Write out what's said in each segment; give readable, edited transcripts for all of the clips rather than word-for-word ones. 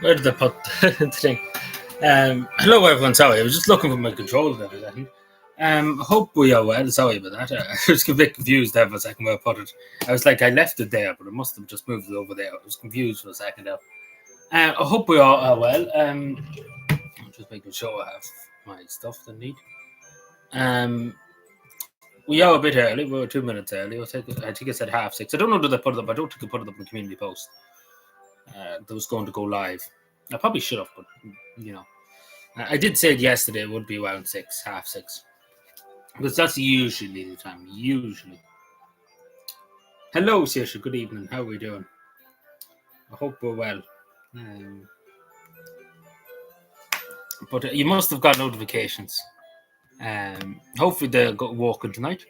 Where did I put the thing? Hello, everyone. Sorry, I was just looking for my controller there for a second. Hope we are well. Sorry about that. I was a bit confused there for a second where I put it. I was like, I left it there, but I must have just moved it over there. I was confused for a second there. I hope we all are well. I'm just making sure I have my stuff that I need. We are a bit early. We're 2 minutes early. I think I said 6:30. I don't know did I put it up. I don't think I put it up in the community post. That was going to go live. I probably should have, but I did say it yesterday. It would be around 6:30, because that's usually the time. Usually. Hello, Saoirse. Good evening. How are we doing? I hope we're well. But you must have got notifications. Hopefully they'll go walking tonight.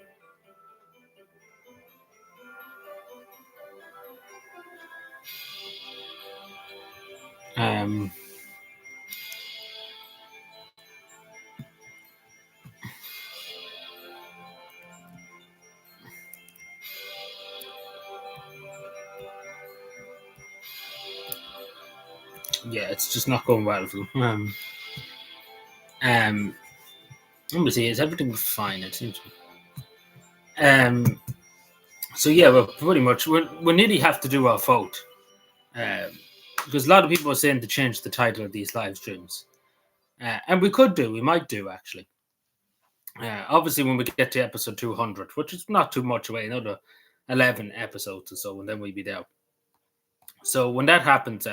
Yeah, it's just not going well for them. Let me see. Is everything fine? It seems to be. So yeah, well, pretty much we nearly have to do our vote, because a lot of people are saying to change the title of these live streams, and we might do actually. Obviously, when we get to episode 200, which is not too much away, another 11 episodes or so, and then we'll be there. So when that happens,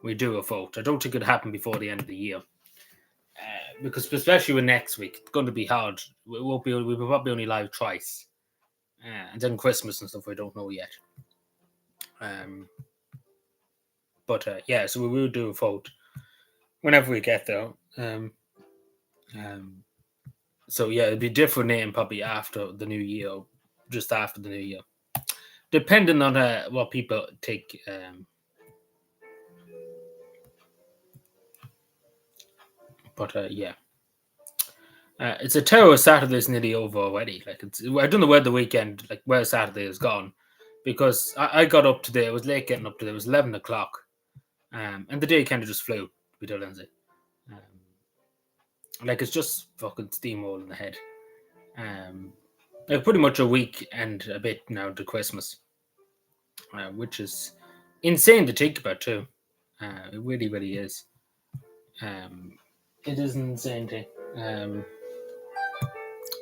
we do a vote. I don't think it'll happen before the end of the year, because especially with next week, it's going to be hard. We'll probably only live twice, and then Christmas and stuff we don't know yet. But yeah, so we will do a vote whenever we get there. So yeah, it'll be a different name probably after the new year, just after the new year, depending on what people take. But yeah, it's a terrible Saturday's nearly over already. Like I don't know where the weekend, like where Saturday is gone, because I got up today. I was late getting up today. It was 11 o'clock, and the day kind of just flew. Peter Lindsay, like it's just fucking steamrolling ahead. Like pretty much a week and a bit now to Christmas, which is insane to think about too. It really, really is. It is an insane thing.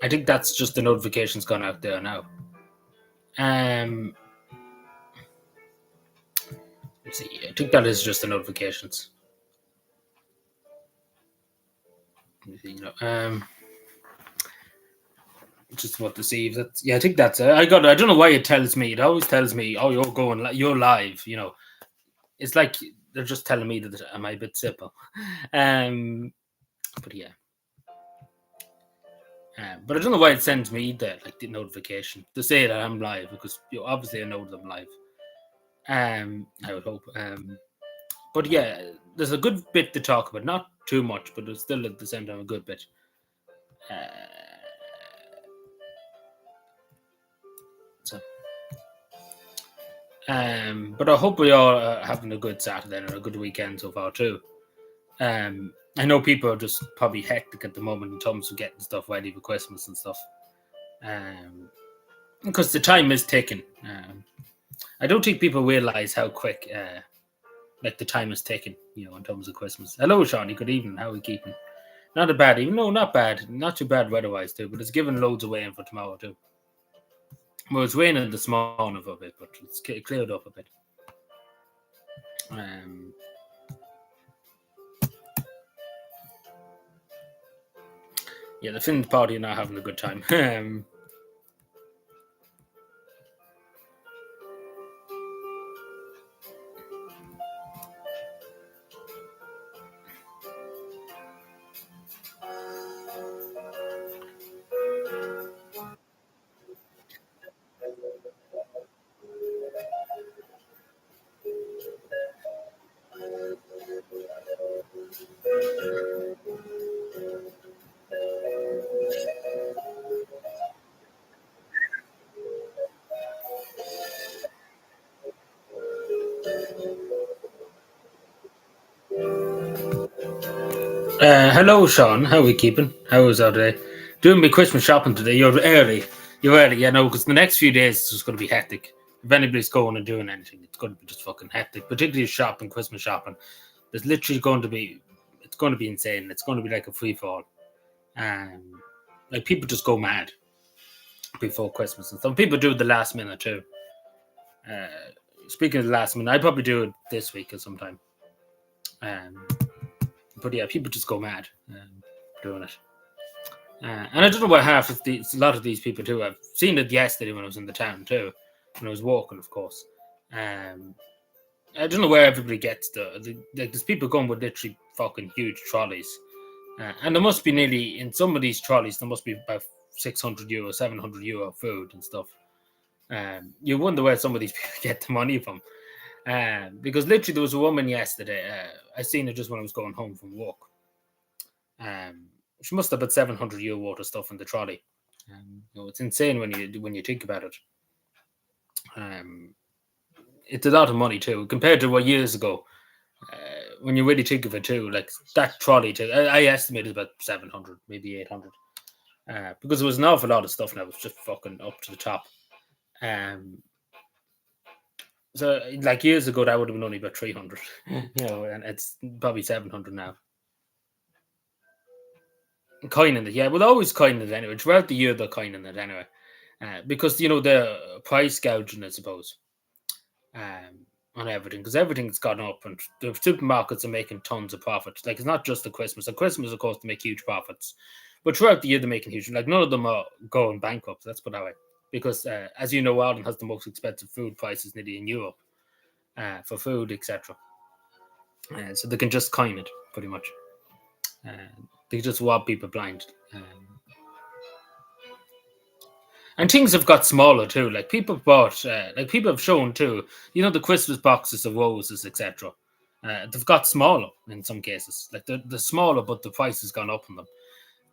I think that's just the notifications gone out there now. Let's see. I think that is just the notifications. Just what to see if that's. Yeah, I think that's it. I don't know why it tells me. It always tells me, "Oh, you're live." It's like they're just telling me that am I a bit simple. But yeah. But I don't know why it sends me the notification to say that I'm live, because obviously I know that I'm live. I would hope. But yeah, there's a good bit to talk about. Not too much, but it's still at the same time a good bit. But I hope we all are having a good Saturday and a good weekend so far too. I know people are just probably hectic at the moment in terms of getting stuff ready for Christmas and stuff. Because the time is ticking. I don't think people realize how quick the time is ticking, in terms of Christmas. Hello, Shawnee. Good evening. How are we keeping? Not a bad evening. No, not bad. Not too bad weather-wise too, but it's giving loads of rain for tomorrow too. Well, it's raining this morning for a bit, but it's cleared up a bit. Yeah, the Finns party are not having a good time. Hello, Sean. How are we keeping? How was our day? Doing my Christmas shopping today. You're early. You're early, yeah, no, because the next few days is just going to be hectic. If anybody's going and doing anything, it's going to be just fucking hectic. Particularly shopping, Christmas shopping. There's literally going to be, it's going to be insane. It's going to be like a free fall. Like people just go mad before Christmas and some people do it the last minute too. Uh, Speaking of the last minute, I probably do it this week or sometime. Um, but yeah, people just go mad doing it. And I don't know what half of these, a lot of these people do. I've seen it yesterday when I was in the town too, when I was walking, of course. I don't know where everybody gets like. There's people going with literally fucking huge trolleys, and there must be nearly in some of these trolleys there must be about €600, €700 food and stuff. You wonder where some of these people get the money from. Because literally there was a woman yesterday. I seen her just when I was going home from work. She must have about €700 worth of stuff in the trolley. It's insane when you think about it. It's a lot of money too compared to what years ago. When you really think of it too, like that trolley too, I estimated about 700, maybe 800, because there was an awful lot of stuff now. It was just fucking up to the top. So like years ago, that would have been only about 300, and it's probably 700 now. Coining it, yeah, well, always coining it anyway. Throughout the year, they're coining it anyway, because the price gouging, I suppose, on everything, because everything's gone up, and the supermarkets are making tons of profit. Like it's not just the Christmas. At Christmas, of course, they make huge profits, but throughout the year, they're making huge. Like none of them are going bankrupt. Let's put it that way, because as you know, Ireland has the most expensive food prices nearly in Europe for food, etc. So they can just coin it pretty much. They just rob people blind. And things have got smaller too. Like people bought, like people have shown too. The Christmas boxes of roses, etc. They've got smaller in some cases. Like they're smaller, but the price has gone up on them.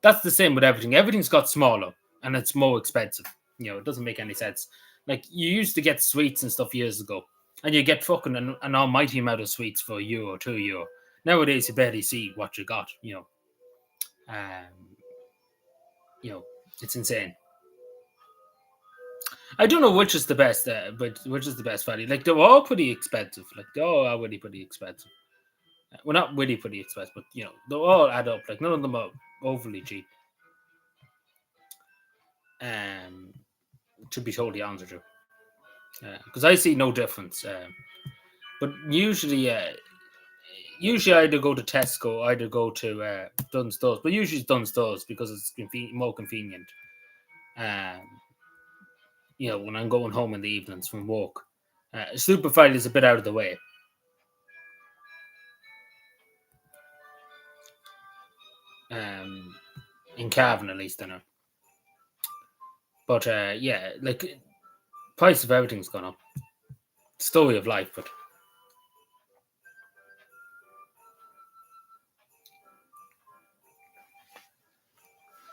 That's the same with everything. Everything's got smaller, and it's more expensive. It doesn't make any sense. Like you used to get sweets and stuff years ago, and you get fucking an almighty amount of sweets for €1, €2. Nowadays, you barely see what you got. Um, it's insane. I don't know which is the best, but which is the best value. Like they're all pretty expensive. Like they all are really pretty expensive. Well, not really pretty expensive, but they all add up. Like none of them are overly cheap. To be totally honest with you, because I see no difference. But usually I either go to Tesco, or either go to Dunn Stores, but usually it's Dunn Stores because it's more convenient. When I'm going home in the evenings from work. Superfile is a bit out of the way. In Cavan, at least, I know. But yeah, like price of everything's gone up. Story of life, but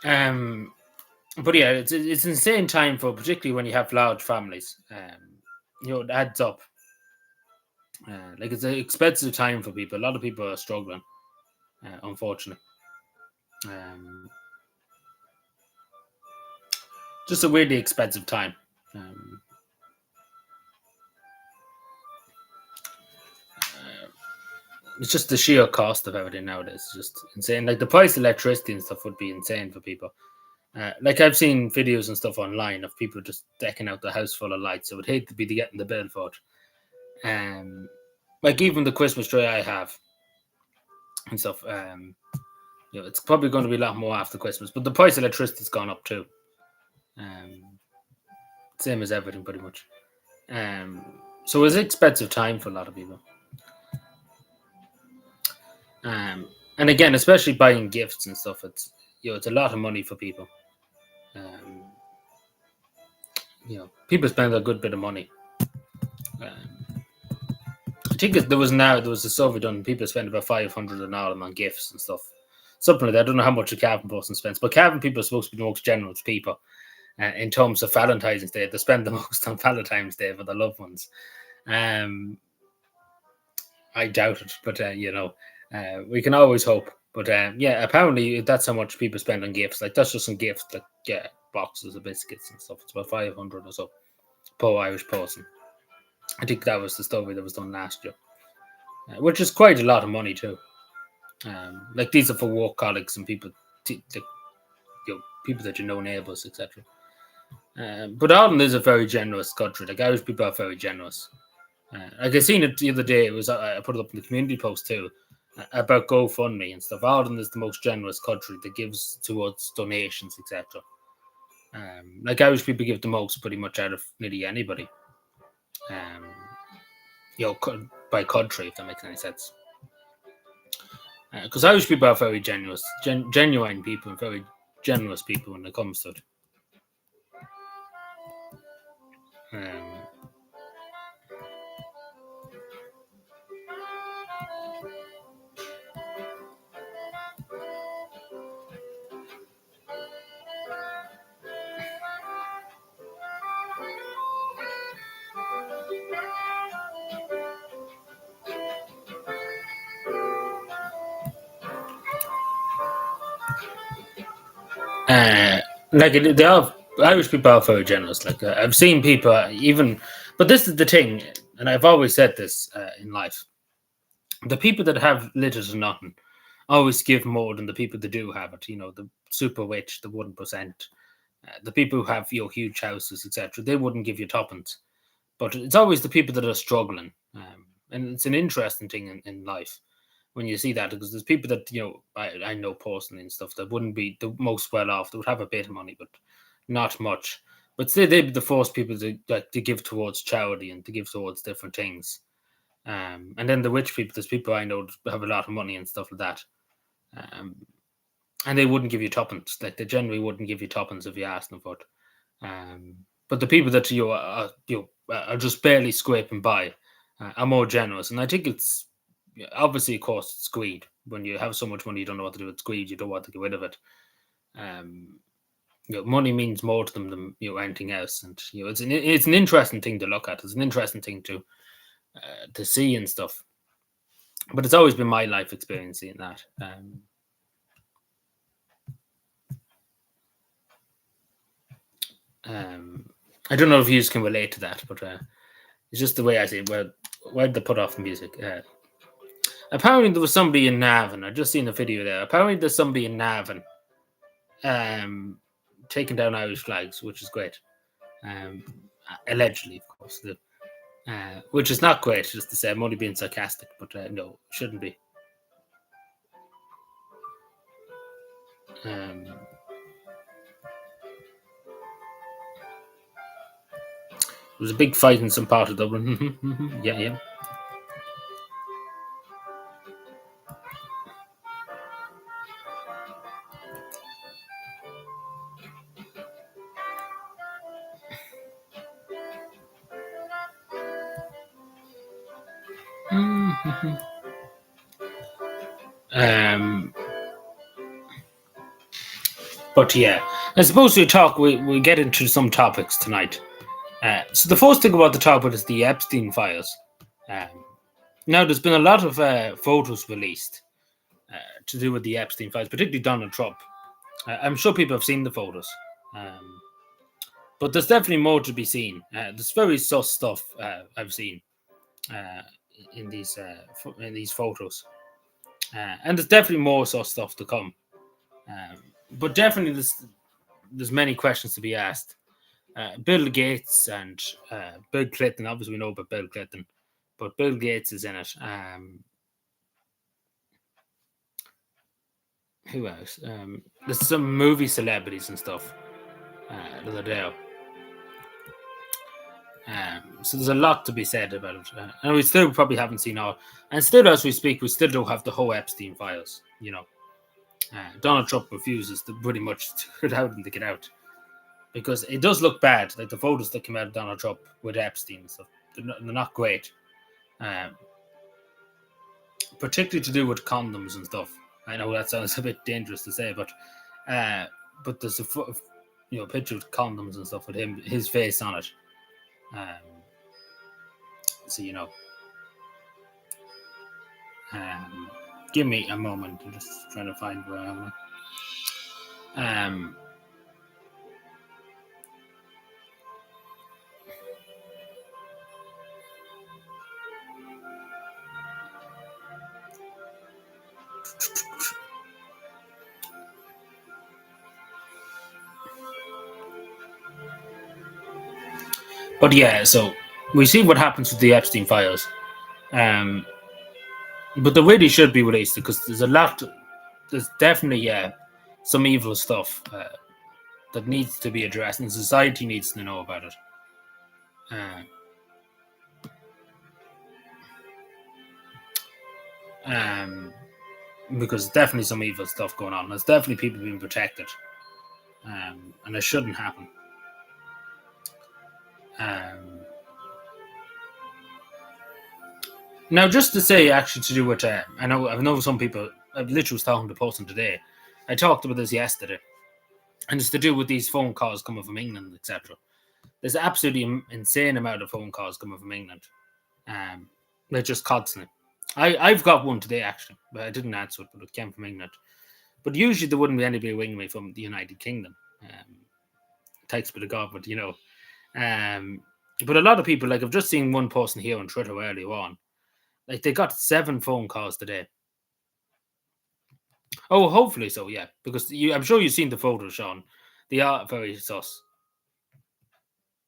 but yeah, it's insane time for particularly when you have large families. It adds up. Like it's an expensive time for people. A lot of people are struggling, unfortunately. Just a weirdly expensive time. It's just the sheer cost of everything nowadays. It's just insane. Like the price of electricity and stuff would be insane for people. Like I've seen videos and stuff online of people just decking out the house full of lights. I would hate to be getting the bill for it. Like even the Christmas tree I have and stuff. It's probably going to be a lot more after Christmas, but the price of electricity's gone up too. Same as everything, pretty much. So it's an expensive time for a lot of people. And again, especially buying gifts and stuff, it's a lot of money for people. People spend a good bit of money. I think there was a survey done. People spend about 500 an hour on gifts and stuff, something like that. I don't know how much a Cavan person spends, but Cavan people are supposed to be the most generous people in terms of Valentine's Day. They spend the most on Valentine's Day for their loved ones. I doubt it, but we can always hope. But yeah, apparently that's how much people spend on gifts. Like that's just some gifts, like boxes of biscuits and stuff. It's about 500 or so per Irish person. I think that was the study that was done last year, which is quite a lot of money too. Like these are for work colleagues and people, people that you know, neighbours, etc. But Ireland is a very generous country. Like Irish people are very generous. Like I seen it the other day. It was I put it up in the community post too about GoFundMe and stuff. Ireland is the most generous country that gives towards donations, etc. Like Irish people give the most pretty much out of nearly anybody. Um, by country, if that makes any sense. Because Irish people are very generous, genuine people, and very generous people when it comes to it. Um, uh, like they are Irish people are very generous. Like I've seen people even, but this is the thing, and I've always said this in life: the people that have little to nothing always give more than the people that do have it. You know, the super rich, the 1%, the people who have huge houses, etc. They wouldn't give you tuppence, but it's always the people that are struggling, and it's an interesting thing in life when you see that because there's people that I know personally and stuff that wouldn't be the most well off. They would have a bit of money, but not much. But still, they'd be the first people to give towards charity and to give towards different things. And then the rich people, there's people I know that have a lot of money and stuff like that. Um, and they wouldn't give you tuppence. Like they generally wouldn't give you tuppence if you asked them for it. But the people that are just barely scraping by are more generous, and I think it's obviously, of course, it's greed. When you have so much money, you don't know what to do with greed. You don't want to get rid of it. Um, money means more to them than anything else, and it's an interesting thing to look at. It's an interesting thing to see and stuff. But it's always been my life experience seeing that. I don't know if you can relate to that, but it's just the way I see it. Why did they put off the music? Apparently, there was somebody in Navan. I just seen the video there. Apparently, there's somebody in Navan taking down Irish flags, which is great. Allegedly, of course, which is not great. Just to say, I'm only being sarcastic, but no, shouldn't be. There was a big fight in some part of Dublin. Yeah. But yeah, I suppose we get into some topics tonight. So the first thing about the topic is the Epstein files. Now, there's been a lot of photos released to do with the Epstein files, particularly Donald Trump. I'm sure people have seen the photos, but there's definitely more to be seen. There's very sus stuff I've seen uh, in these photos, and there's definitely more sus stuff to come. But definitely, there's many questions to be asked. Bill Gates and Bill Clinton. Obviously, we know about Bill Clinton, but Bill Gates is in it. Who else? There's some movie celebrities and stuff that are there. So there's a lot to be said about it. And we still probably haven't seen all. And still, as we speak, we still don't have the whole Epstein files. Donald Trump refuses to pretty much allow them to get out. Because it does look bad, like the photos that came out of Donald Trump with Epstein and stuff. They're not great. Particularly to do with condoms and stuff. I know that sounds a bit dangerous to say, but there's a picture of condoms and stuff with his face on it. So Give me a moment. I'm just trying to find where I am. But yeah, so we see what happens with the Epstein files. Um, but the way they should be released, because there's definitely some evil stuff that needs to be addressed, and society needs to know about it. Uh, um, because definitely some evil stuff going on. There's definitely people being protected, and it shouldn't happen. Um, Now, just to say, actually, to do with, I know some people. I literally was talking to person today. I talked about this yesterday, and it's to do with these phone calls coming from England, etc. There's absolutely insane amount of phone calls coming from England. They're just constantly. I've got one today actually, but I didn't answer it, but it came from England. But usually there wouldn't be anybody ringing me from the United Kingdom. Takes a bit of God, but but a lot of people, like I've just seen one person here on Twitter earlier on, like they got 7 phone calls today. Oh, hopefully so, yeah, because I'm sure you've seen the photos, Sean. They are very sus.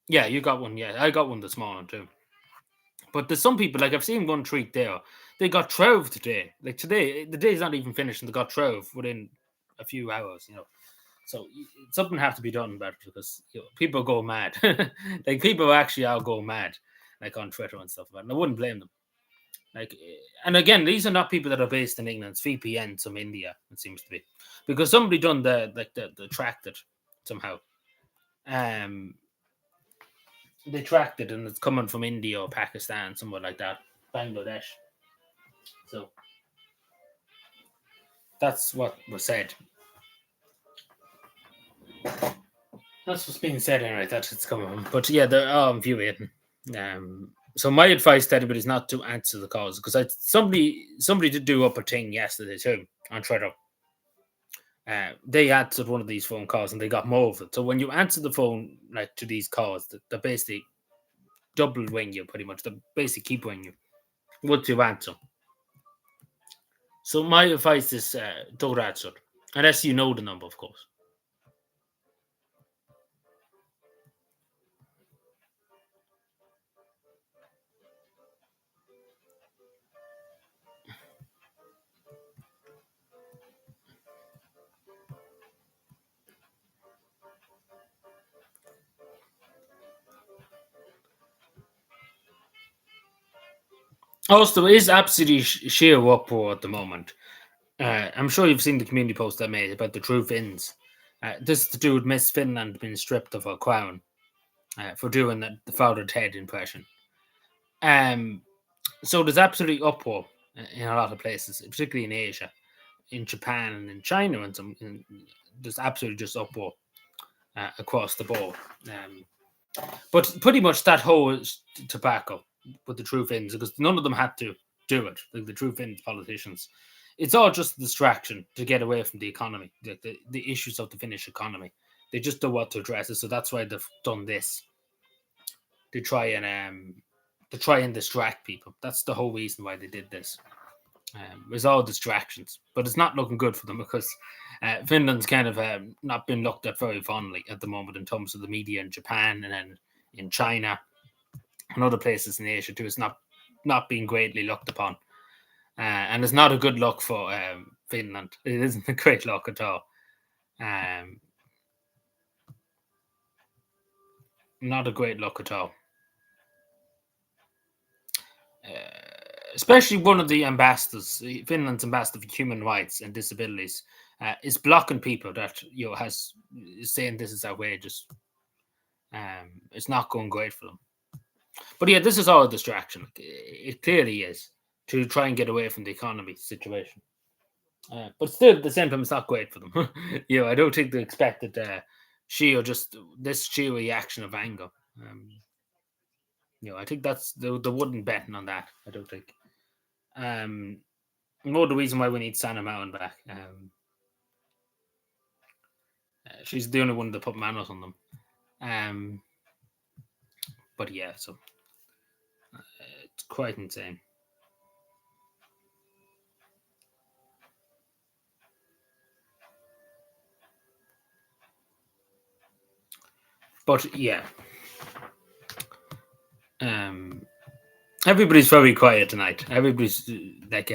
Yeah, you got one. Yeah, I got one this morning too. But there's some people, like I've seen one tweet there. They got 12 today. Like today, the day's not even finished, and they got 12 within a few hours. So something has to be done about it because people go mad. Like people actually are going mad, like on Twitter and stuff. And I wouldn't blame them. Like, and again, these are not people that are based in England. It's VPN from India. It seems to be because somebody done the tracked it somehow. Um, they tracked it, and it's coming from India or Pakistan, somewhere like that, Bangladesh. So that's what was said. That's what's being said anyway. That it's coming from. But yeah, they're viewing. So my advice to everybody is not to answer the calls because somebody did do up a thing yesterday too on Twitter. They answered one of these phone calls and they got more of it. So when you answer the phone like to these calls, they basically double wing you pretty much. They basically keep winging you once you answer. So my advice is don't answer unless you know the number, of course. Also, there is absolutely sheer uproar at the moment. I'm sure you've seen the community post I made about the true Finns. This is to do with Miss Finland being stripped of her crown for doing the powdered head impression. Um, so there's absolutely uproar in a lot of places, particularly in Asia, in Japan, and in China, and there's absolutely just uproar across the board. But pretty much that whole tobacco with the true Finns, because none of them had to do it, like the true Finns politicians. It's all just a distraction to get away from the economy, the issues of the Finnish economy. They just don't want to address it, so that's why they've done this to try and distract people. That's the whole reason why they did this. It's all distractions, but it's not looking good for them because Finland's kind of not been looked at very fondly at the moment in terms of the media in Japan and then in China and other places in Asia too. It's not being greatly looked upon, and it's not a good look for Finland. It isn't a great look at all. Um, Not a great look at all. Especially one of the ambassadors, Finland's ambassador for human rights and disabilities, is blocking people that has is saying this is outrageous. It's not going great for them. But yeah, this is all a distraction. It clearly is to try and get away from the economy situation. But still, at the same time, it's not great for them. I don't think they expected she or just this sheer reaction of anger. I think that's they wouldn't betting on that. I don't think. more the reason why we need Santa Mountain back. She's the only one that put manners on them. But yeah, so it's quite insane. But yeah, everybody's very quiet tonight. Everybody's like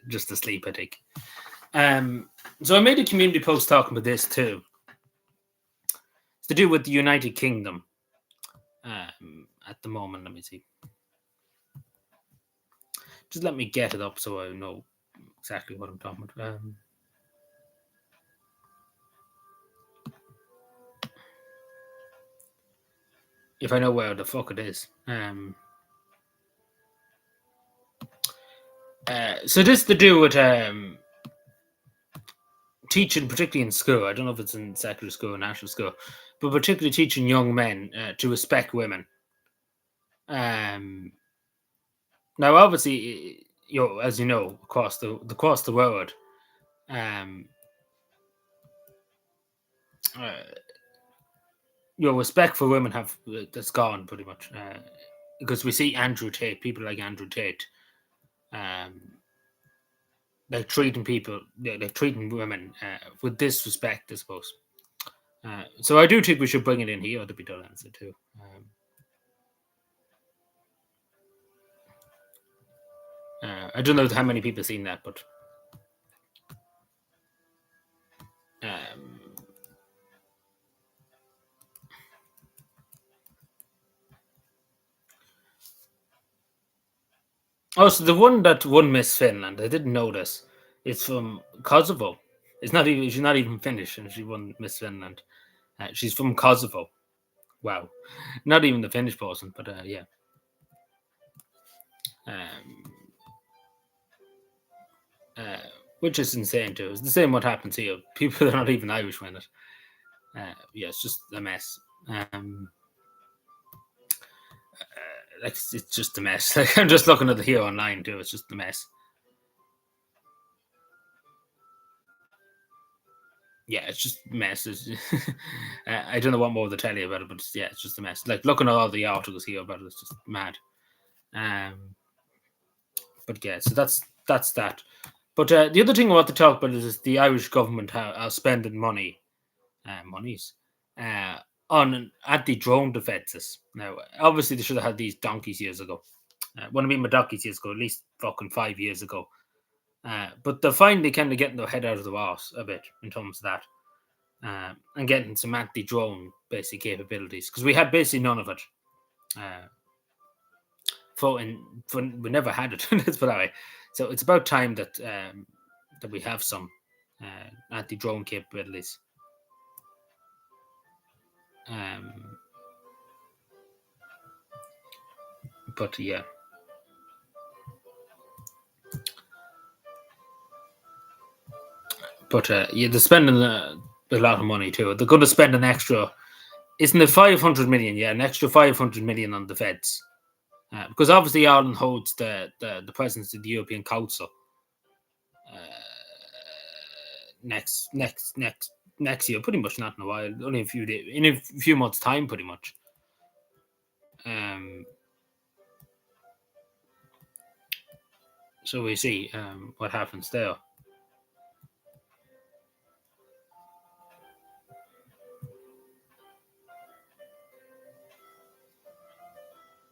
just asleep, I think. So I made a community post talking about this too. It's to do with the United Kingdom. At the moment, let me see. Just let me get it up so I know exactly what I'm talking about. If I know where the fuck it is. So this to do with teaching, particularly in school. I don't know if it's in secondary school or national school, but particularly teaching young men to respect women. Now, obviously, as you know, across the world, your respect for women that's gone pretty much because we see Andrew Tate, people like Andrew Tate, like treating women with disrespect, I suppose. So I do think we should bring it in here to be done answer too. I don't know how many people have seen that, but so the one that won Miss Finland, I didn't know this. It's from Kosovo. She's not even Finnish, and she won Miss Finland. She's from Kosovo. Wow, not even the Finnish person, but yeah. Which is insane too. It's the same what happens here. People that are not even Irish win it. Yeah, it's just a mess. Like it's just a mess. Like I'm just looking at it here online too. It's just a mess. Yeah, it's just a mess. I don't know what more to tell you about it, but yeah, it's just a mess. Like looking at all the articles here about it, it's just mad. But yeah, so that's that. But the other thing I want to talk about is the Irish government are spending monies on anti-drone defences. Now, obviously, they should have had these donkeys years ago. When I mean my donkeys years ago, at least fucking 5 years ago. But they're finally kind of getting their head out of the arse a bit in terms of that. And getting some anti-drone basic capabilities because we had basically none of it. We never had it. Let's put that way. So it's about time that we have some anti-drone capabilities. But yeah. But yeah, they're spending a lot of money too. They're going to spend an extra, isn't it 500 million? Yeah, an extra 500 million on the feds. Because obviously Ireland holds the presidency of the European Council next year, pretty much not in a while, only in a few months' time, pretty much. So we see what happens there.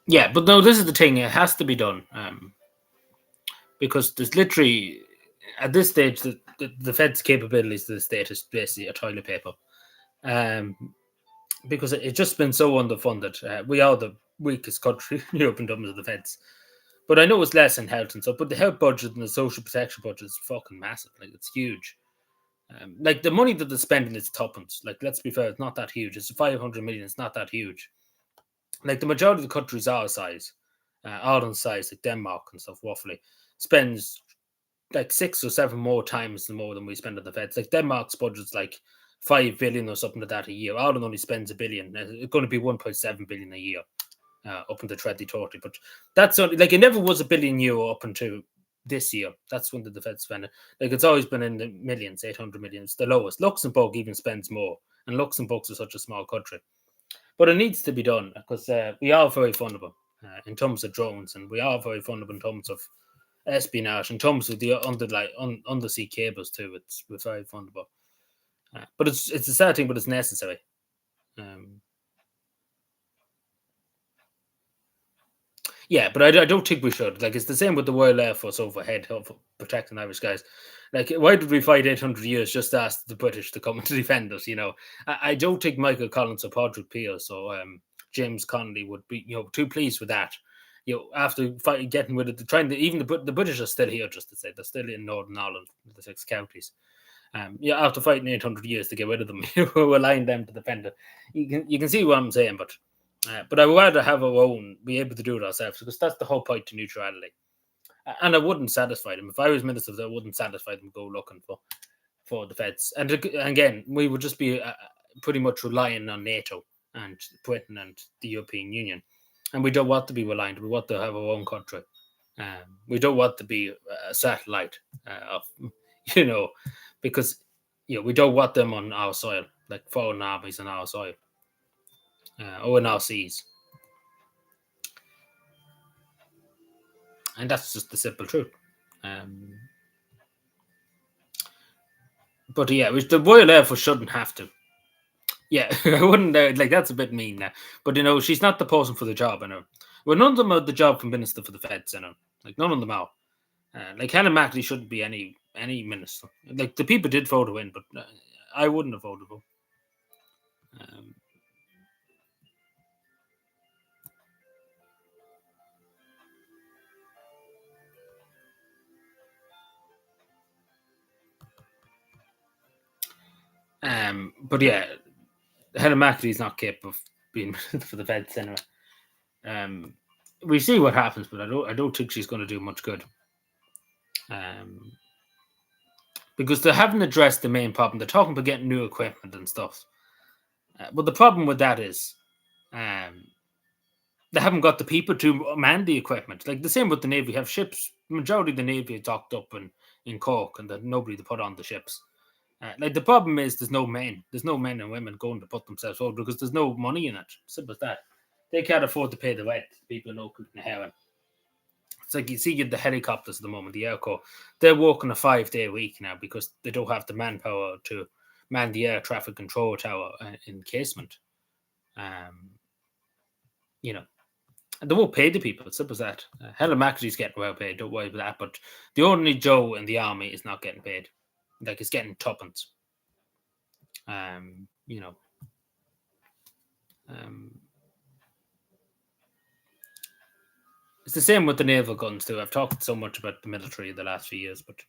Yeah, but no, this is the thing. It has to be done because there's literally at this stage the Fed's capabilities to the state is basically a toilet paper. Because it's just been so underfunded. We are the weakest country in Europe in terms of the Feds. But I know it's less in health and stuff, but the health budget and the social protection budget is fucking massive. Like, it's huge. Like, the money that they're spending is tuppence. Like, let's be fair, it's not that huge. It's 500 million, it's not that huge. Like, the majority of the countries our size, Ireland's size, like Denmark and stuff, roughly, spends like 6 or 7 more times more than we spend on the Feds. Like, Denmark's budget's like 5 billion or something like that a year. Ireland only spends a billion. It's going to be 1.7 billion a year up until 2030. But that's only, like, it never was €1 billion up until this year. That's when the defence spending. Like it's always been in the millions, 800 million. It's the lowest. Luxembourg even spends more, and Luxembourg's is such a small country. But it needs to be done because we are very vulnerable in terms of drones, and we are very vulnerable in terms of espionage, in terms of the undersea cables too. We're very vulnerable. But it's a sad thing, but it's necessary. Um, Yeah, but I don't think we should. Like, it's the same with the Royal Air Force overhead of protecting Irish guys. Like, why did we fight 800 years just to ask the British to come and defend us? I don't think Michael Collins or Patrick Pearce or James Connolly would be, too pleased with that. After getting rid of even the British are still here, just to say, they're still in Northern Ireland, the 6 counties. After fighting 800 years to get rid of them, we're allowing them to defend it. You can see what I'm saying, but I would rather have our own, be able to do it ourselves, because that's the whole point to neutrality. And I wouldn't satisfy them. If I was minister, I wouldn't satisfy them go looking for the feds. And again, we would just be pretty much relying on NATO and Britain and the European Union. And we don't want to be reliant. We want to have our own country. We don't want to be a satellite of, because we don't want them on our soil, like foreign armies on our soil or in our seas. And that's just the simple truth. But yeah, which the Royal Air Force shouldn't have to. Yeah, I wouldn't like that's a bit mean now. But she's not the person for the job. Well, none of them are the job for minister for the feds. Like none of them are. Like Helen Mackley shouldn't be any minister. Like the people did vote to win, but I wouldn't have voted for. But yeah, Helen Mackley is not capable of being for the feds anyway. We see what happens, but I don't think she's going to do much good. Because they haven't addressed the main problem. They're talking about getting new equipment and stuff. But the problem with that is they haven't got the people to man the equipment. Like the same with the Navy. You have ships. Majority of the Navy are docked up in Cork, and there's nobody to put on the ships. Like the problem is there's no men. There's no men and women going to put themselves forward because there's no money in it. Simple as that. They can't afford to pay the rent. People in Oakland and Heron. It's like you see the helicopters at the moment, the Air Corps. They're working a 5-day week now because they don't have the manpower to man the air traffic control tower encasement. They won't pay the people. It's simple as that. Helen Mackley's getting well paid. Don't worry about that. But the ordinary Joe in the army is not getting paid. Like it's getting tuppence. It's the same with the naval guns too. I've talked so much about the military the last few years, but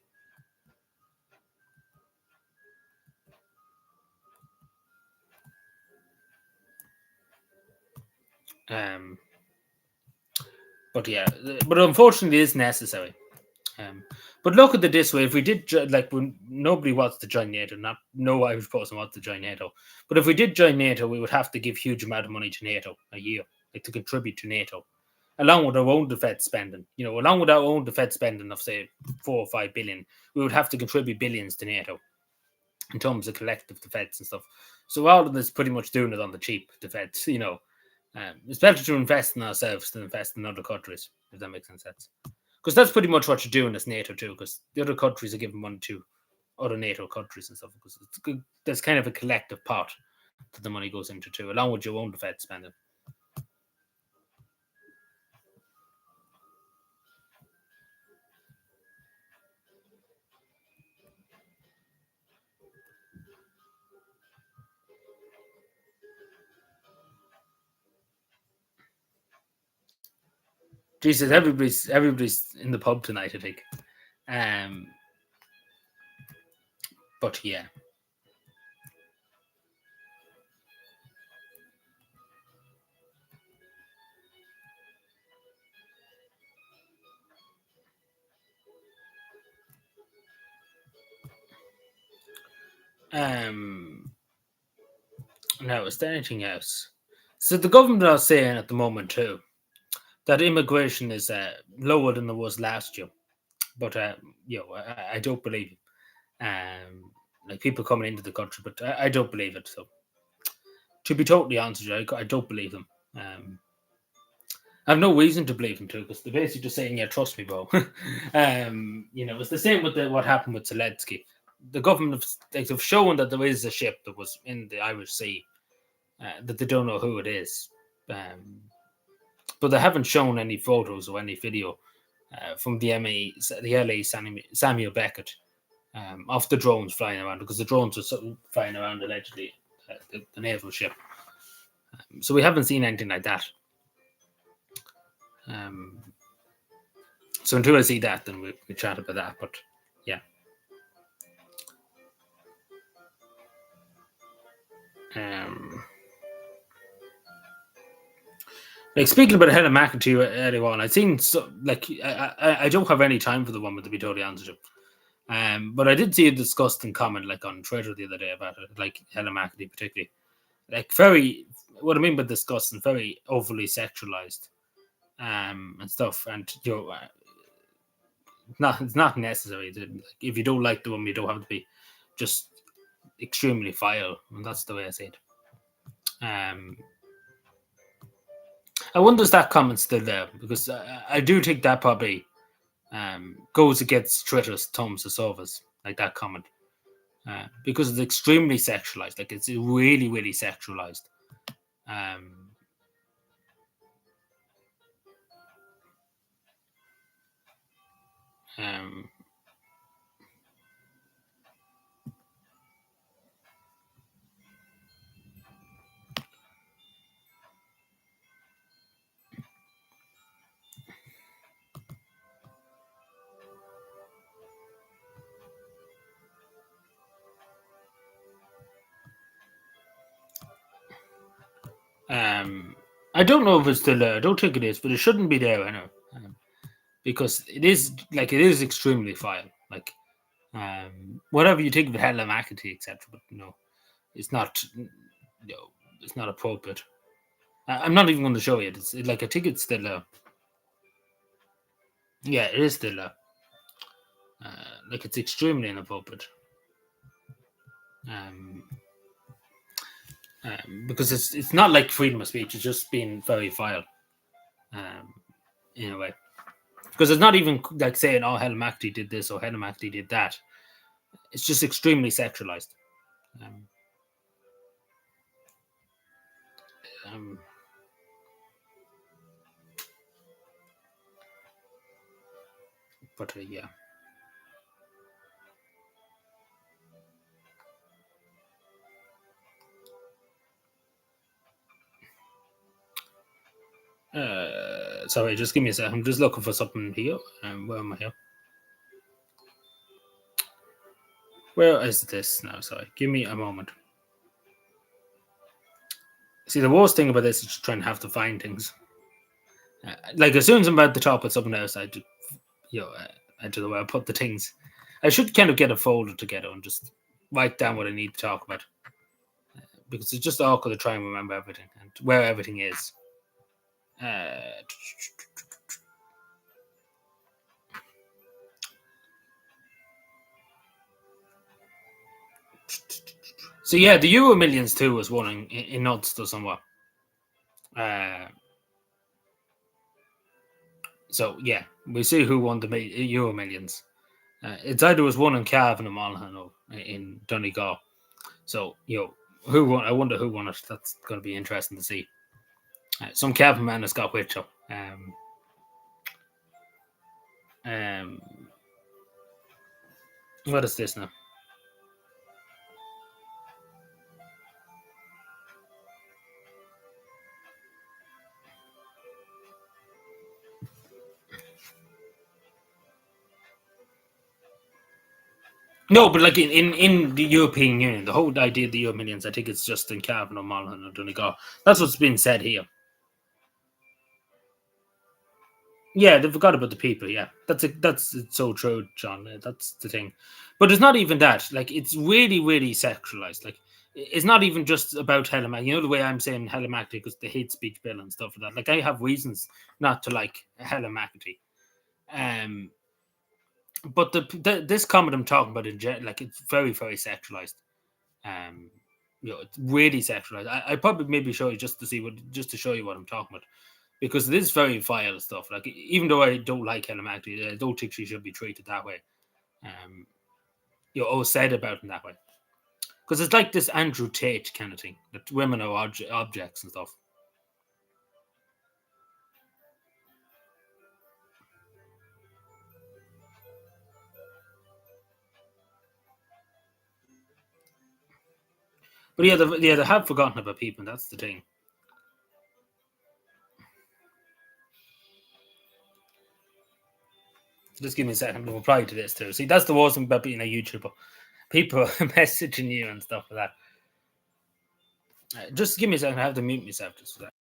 yeah, but unfortunately, it is necessary. But look at it this way: if we did, when nobody wants to join NATO, no Irish person wants to join NATO, but if we did join NATO, we would have to give huge amount of money to NATO a year, like to contribute to NATO, along with our own defence spending. Along with our own defence spending of say 4 or 5 billion, we would have to contribute billions to NATO in terms of collective defence and stuff. So all of this pretty much doing it on the cheap defence. It's better to invest in ourselves than invest in other countries, if that makes any sense. Because that's pretty much what you're doing as NATO too, because the other countries are giving money to other NATO countries and stuff. Because it's good. There's kind of a collective pot that the money goes into too, along with your own defence spending. Jesus, everybody's in the pub tonight, I think. But yeah. Now, is there anything else? So the government are saying at the moment too that immigration is lower than it was last year. but I don't believe him. Like people coming into the country, but I don't believe it. So to be totally honest with you, I don't believe them. I have no reason to believe him too, because they're basically just saying, "Yeah, trust me, bro." It's the same with what happened with Zelensky. The government have shown that there is a ship that was in the Irish Sea, that they don't know who it is, but they haven't shown any photos or any video from the LA Samuel Beckett, of the drones flying around, because the drones are flying around allegedly the naval ship. So we haven't seen anything like that. So until I see that, then we chat about that. But yeah. Like speaking about Helen McEntee earlier on, I seen I don't have any time for the woman, to be totally honest with you. But I did see a disgusting comment like on Twitter the other day about it, like Helen McEntee particularly, like very, what I mean by disgusting, very overly sexualized, and stuff, and it's not necessary. If you don't like the woman, you don't have to be just extremely vile, and that's the way I say it. I wonder if that comment's still there, because I do think that probably goes against Twitter's Tom's Sovas, like that comment, because it's extremely sexualized. Like it's really, really sexualized. Um, um, I don't know if it's still there. I don't think it is, but it shouldn't be there anyway, because it is extremely vile. Like whatever you think of Helen McEntee, etc., but it's not. It's not appropriate. I'm not even going to show you. I think it's still there. Yeah, it is still there. It's extremely inappropriate. Because it's not like freedom of speech. It's just being very vile, in a way. Because it's not even like saying, "Oh, Helen McEntee did this" or "Helen McEntee did that." It's just extremely sexualized. Um, um, but yeah. Sorry, just give me a sec. I'm just looking for something here. Where am I here? Where is this now? Sorry, give me a moment. See, the worst thing about this is just trying to have to find things. Like as soon as I'm at the top of something else, I do the way I put the things. I should kind of get a folder together and just write down what I need to talk about, because it's just awkward to try and remember everything and where everything is. So yeah, the Euro Millions too was won in Ulster somewhat. So yeah, we see who won the Euro Millions. It's either was won in Cavan or Monaghan or in Donegal. So who won? I wonder who won it. That's going to be interesting to see. Some Cavan man has got with up. What is this now? No, but like in the European Union, the whole idea of the Euro Millions, I think it's just in Cavan or Monaghan or Donegal. That's what's been said here. Yeah, they forgot about the people. Yeah, that's so true, John. That's the thing. But it's not even that. Like, it's really, really sexualized. Like, it's not even just about Helen McEntee. The way I'm saying Helen McEntee because the hate speech bill and stuff like that. Like, I have reasons not to like Helen McEntee. But this comment I'm talking about in general, like it's very very sexualized. Um, it's really sexualized. I probably maybe show you just to show you what I'm talking about because it is very vile stuff. Like even though I don't like Helen McAtee, I don't think she should be treated that way. Um, or said about in that way because it's like this Andrew Tate kind of thing that women are objects and stuff. But yeah, they have forgotten about people. And that's the thing. So just give me a second to reply to this too. See, that's the worst thing about being a YouTuber. People are messaging you and stuff like that. Just give me a second. I have to mute myself just for that.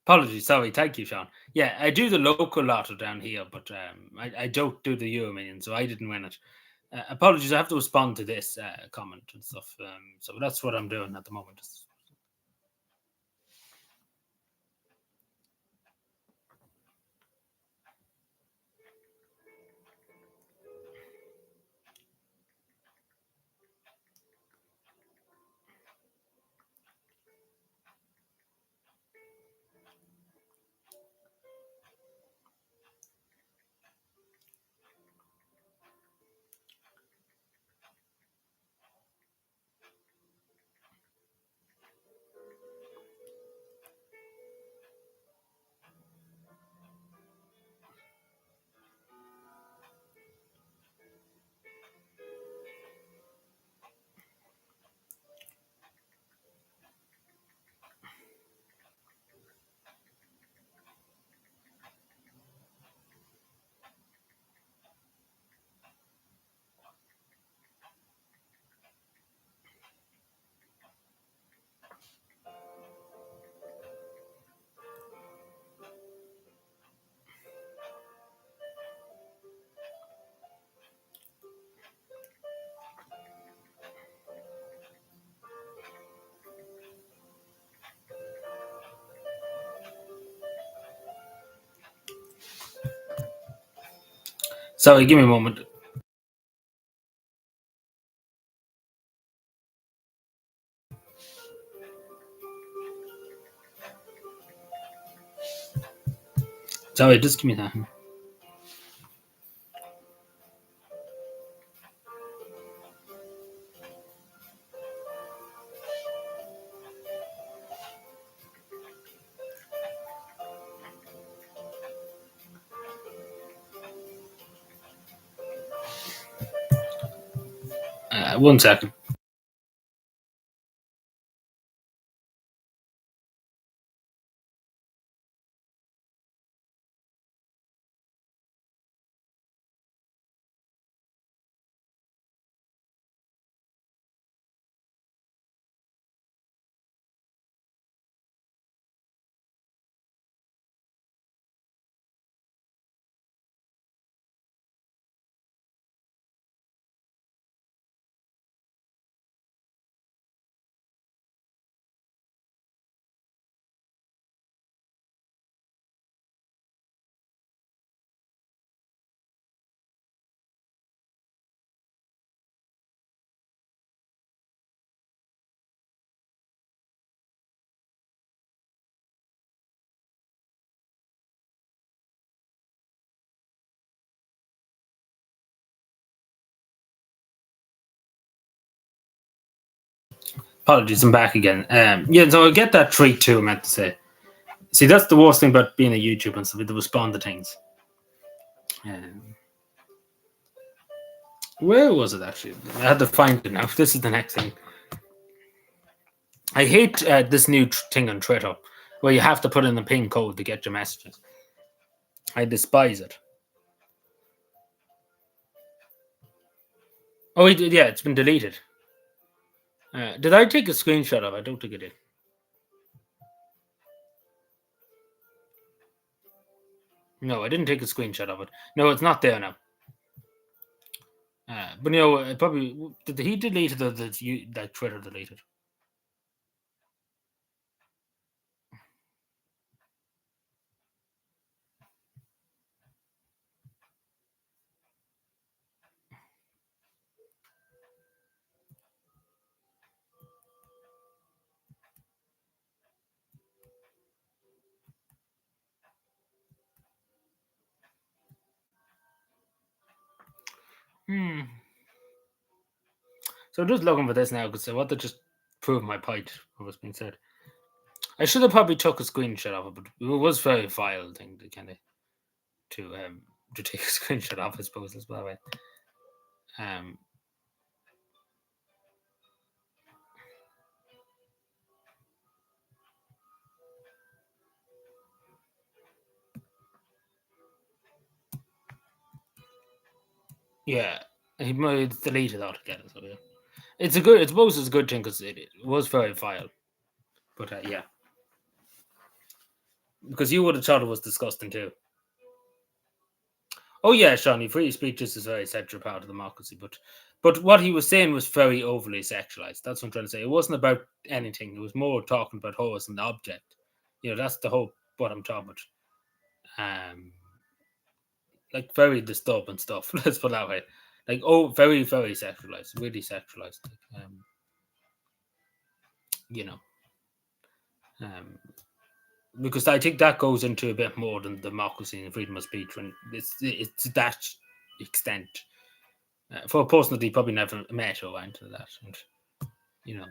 Apologies, sorry. Thank you, Sean. Yeah, I do the local lotto down here, but I don't do the Euro Million, so I didn't win it. Apologies, I have to respond to this comment and stuff. So that's what I'm doing at the moment. Sorry, give me a moment. Sorry, just give me that. One second. Apologies, I'm back again. Yeah, so I get that treat too. I meant to say. See, that's the worst thing about being a YouTuber and stuff. They respond to things. Where was it actually? I had to find it now. This is the next thing. I hate this new thing on Twitter where you have to put in the pin code to get your messages. I despise it. Oh, yeah, it's been deleted. Did I take a screenshot of it? I don't think I did. No, I didn't take a screenshot of it. No, it's not there now. But you know, probably did he delete it or did that Twitter deleted? So I'm just looking for this now because I want to just prove my point of what's being said. I should have probably took a screenshot of it, but it was very vile thing to kind of to take a screenshot of, I suppose, as well. Um, yeah, he might delete it altogether. So yeah, it's a good. I suppose it's a good thing because it was very vile. But yeah, because you would have thought it was disgusting too. Oh yeah, Shawnee, free speech is a very central part of democracy, but what he was saying was very overly sexualized. That's what I'm trying to say. It wasn't about anything. It was more talking about her as an object. You know, that's the whole what I'm talking about. Like very disturbing stuff. Let's put it that way. Like very very sexualized, really sexualized. You know, um, because I think that goes into a bit more than democracy and freedom of speech when it's to that extent. For a person that he probably never met or went to that, and you know,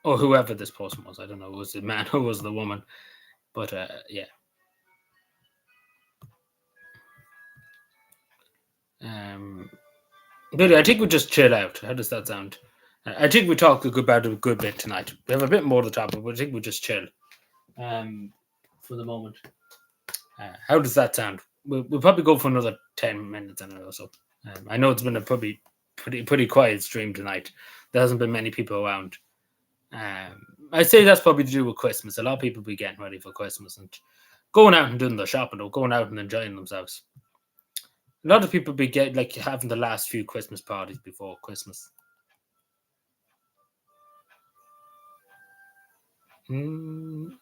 or whoever this person was, I don't know, was the man or was the woman, but yeah. Billy, I think we just chill out. How does that sound? I think we talked about it a good bit tonight. We have a bit more to talk about, but I think we just chill for the moment. How does that sound? We'll probably go for another 10 minutes or so. I know it's been a probably pretty quiet stream tonight. There hasn't been many people around. I'd say that's probably to do with Christmas. A lot of people be getting ready for Christmas and going out and doing their shopping or going out and enjoying themselves. A lot of people be having the last few Christmas parties before Christmas. Mm.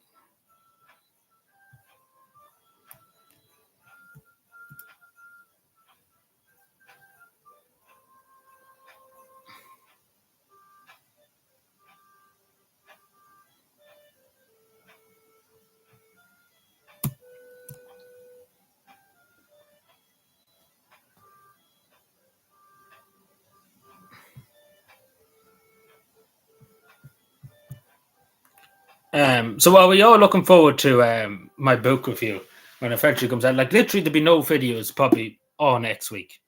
So are we all looking forward to my book review when it eventually comes out? Like literally, there'll be no videos probably all next week,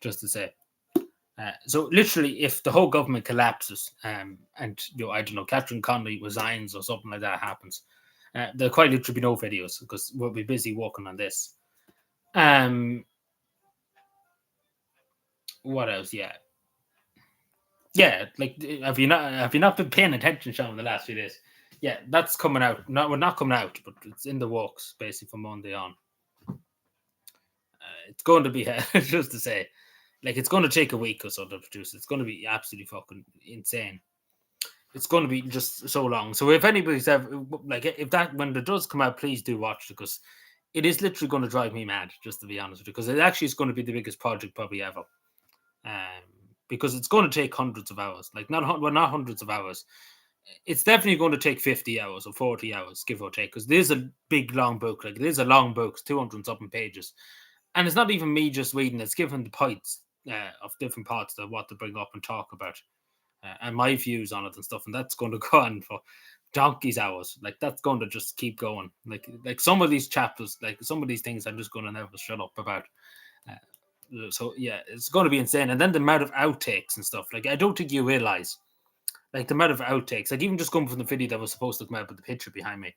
just to say. So literally, if the whole government collapses and I don't know, Catherine Conley resigns or something like that happens, there'll quite literally be no videos because we'll be busy working on this. What else? Yeah. Like have you not been paying attention, Sean, in the last few days? Yeah, that's coming out. We're not coming out, but it's in the works basically from Monday on. It's going to be just to say, like it's going to take a week or so to produce. It's going to be absolutely fucking insane. It's going to be just so long. So if anybody's ever like, if that when it does come out, please do watch it because it is literally going to drive me mad. Just to be honest with you, because it actually is going to be the biggest project probably ever. Because it's going to take hundreds of hours. Like not hundreds of hours. It's definitely going to take 50 hours or 40 hours, give or take, because there's a big long book. Like it is a long book, 200 something pages, and it's not even me just reading. It's given the points of different parts of what to bring up and talk about. and my views on it and stuff, and that's going to go on for donkey's hours. Like that's going to just keep going. Like some of these chapters, like some of these things, I'm just going to never shut up about. So yeah, it's going to be insane. And then the amount of outtakes and stuff. Like I don't think you realize, like the amount of outtakes. Like even just coming from the video that was supposed to come out with the picture behind me.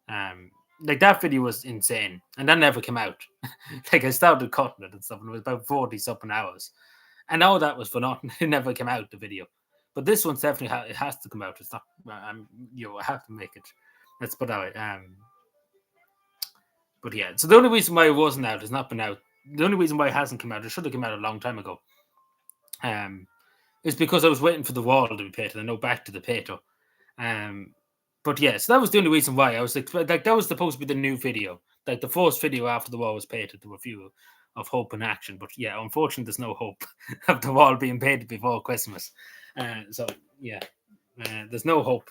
Um, like that video was insane, and that never came out. Like I started cutting it and stuff, and it was about 40 something hours, and all that was for nothing. It never came out the video, but this one's definitely it has to come out. It's not. I have to make it. Let's put out. But yeah, so the only reason why it wasn't out has not been out. The only reason why it hasn't come out, it should have come out a long time ago. Um, is because I was waiting for the wall to be painted. I know back to the painter. Um, but yeah, so that was the only reason why I was like that was supposed to be the new video, like the first video after the wall was painted, to review of Hope in Action. But yeah, unfortunately, there's no hope of the wall being painted before Christmas. So yeah, there's no hope.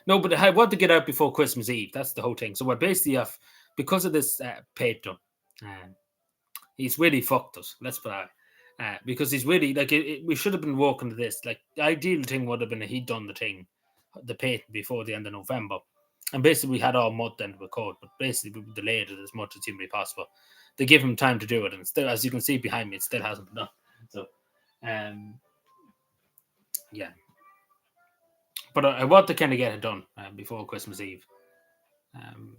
No, but I want to get out before Christmas Eve. That's the whole thing. So we're basically off because of this painter. Uh, he's really fucked us. Let's put that. Because he's really like we should have been walking to this. Like the ideal thing would have been he'd done the patent before the end of November, and basically we had all month then to record, but basically we delayed it as much as humanly possible. They give him time to do it, and still, as you can see behind me, it still hasn't been done. So, um, yeah, but I want to kind of get it done before Christmas Eve. Um,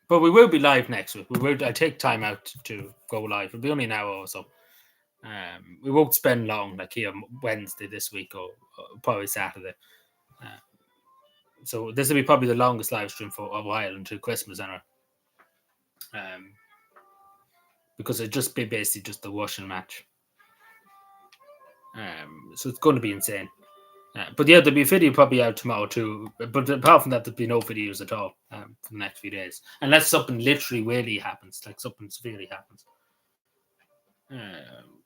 but we will be live next week. We will. I take time out to go live. It'll be only an hour or so. We won't spend long, like here Wednesday this week or probably Saturday. Uh, so this will be probably the longest live stream for a while until Christmas, because it just be basically just the washing match. So it's going to be insane. But yeah, there'll be a video probably out tomorrow too. But apart from that, there'll be no videos at all for the next few days, unless something literally really happens, like something severely happens. Um,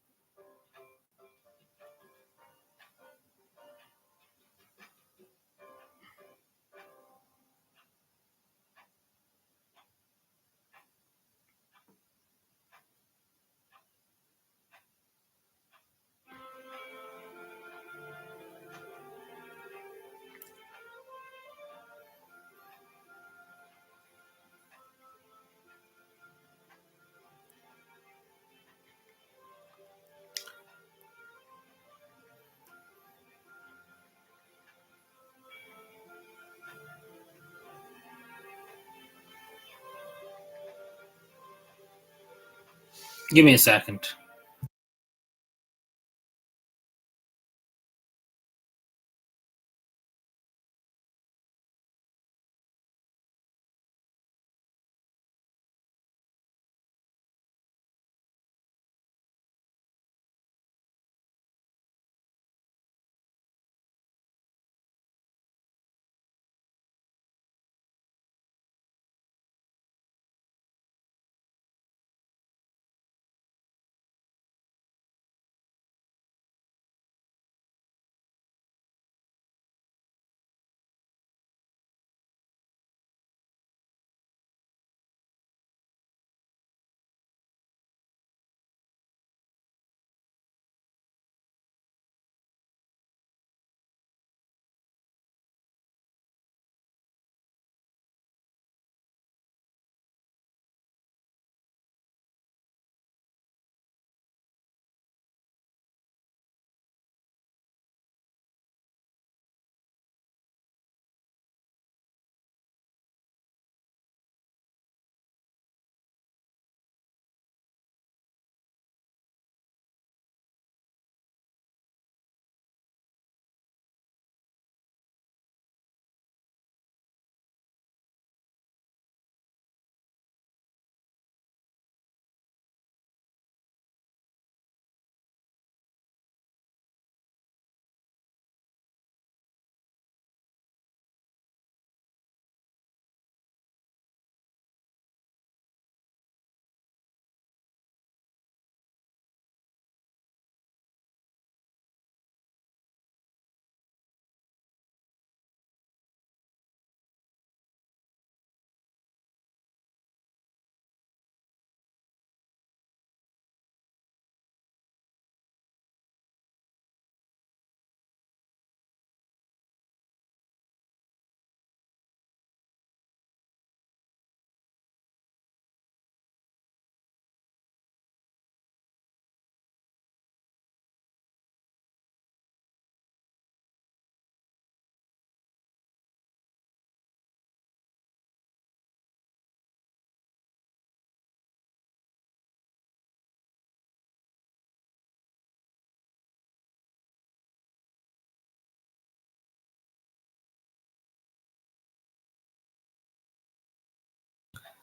Give me a second.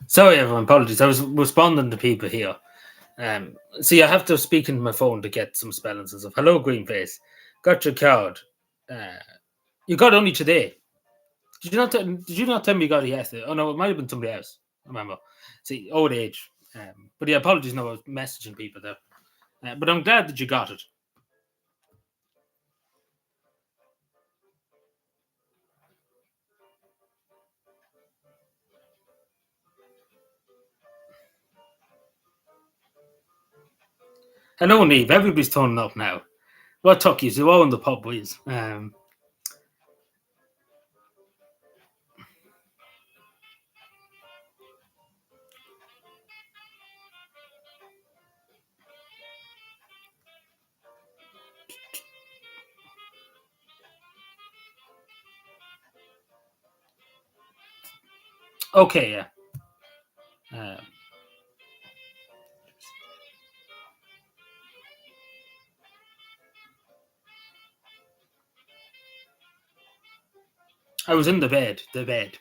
Sorry, everyone. Apologies. I was responding to people here. See, I have to speak into my phone to get some spellings and stuff. Hello, Greenface. Got your card. Uh, you got it only today. Did you not tell me you got it yesterday? Oh no, it might have been somebody else. I remember. See, old age. But yeah, apologies. No, I was messaging people there. But I'm glad that you got it. Hello, Neve. Everybody's turning up now. What took you? You're all in the pub, boys. Okay, yeah. Uh, I was in the bed. The bed.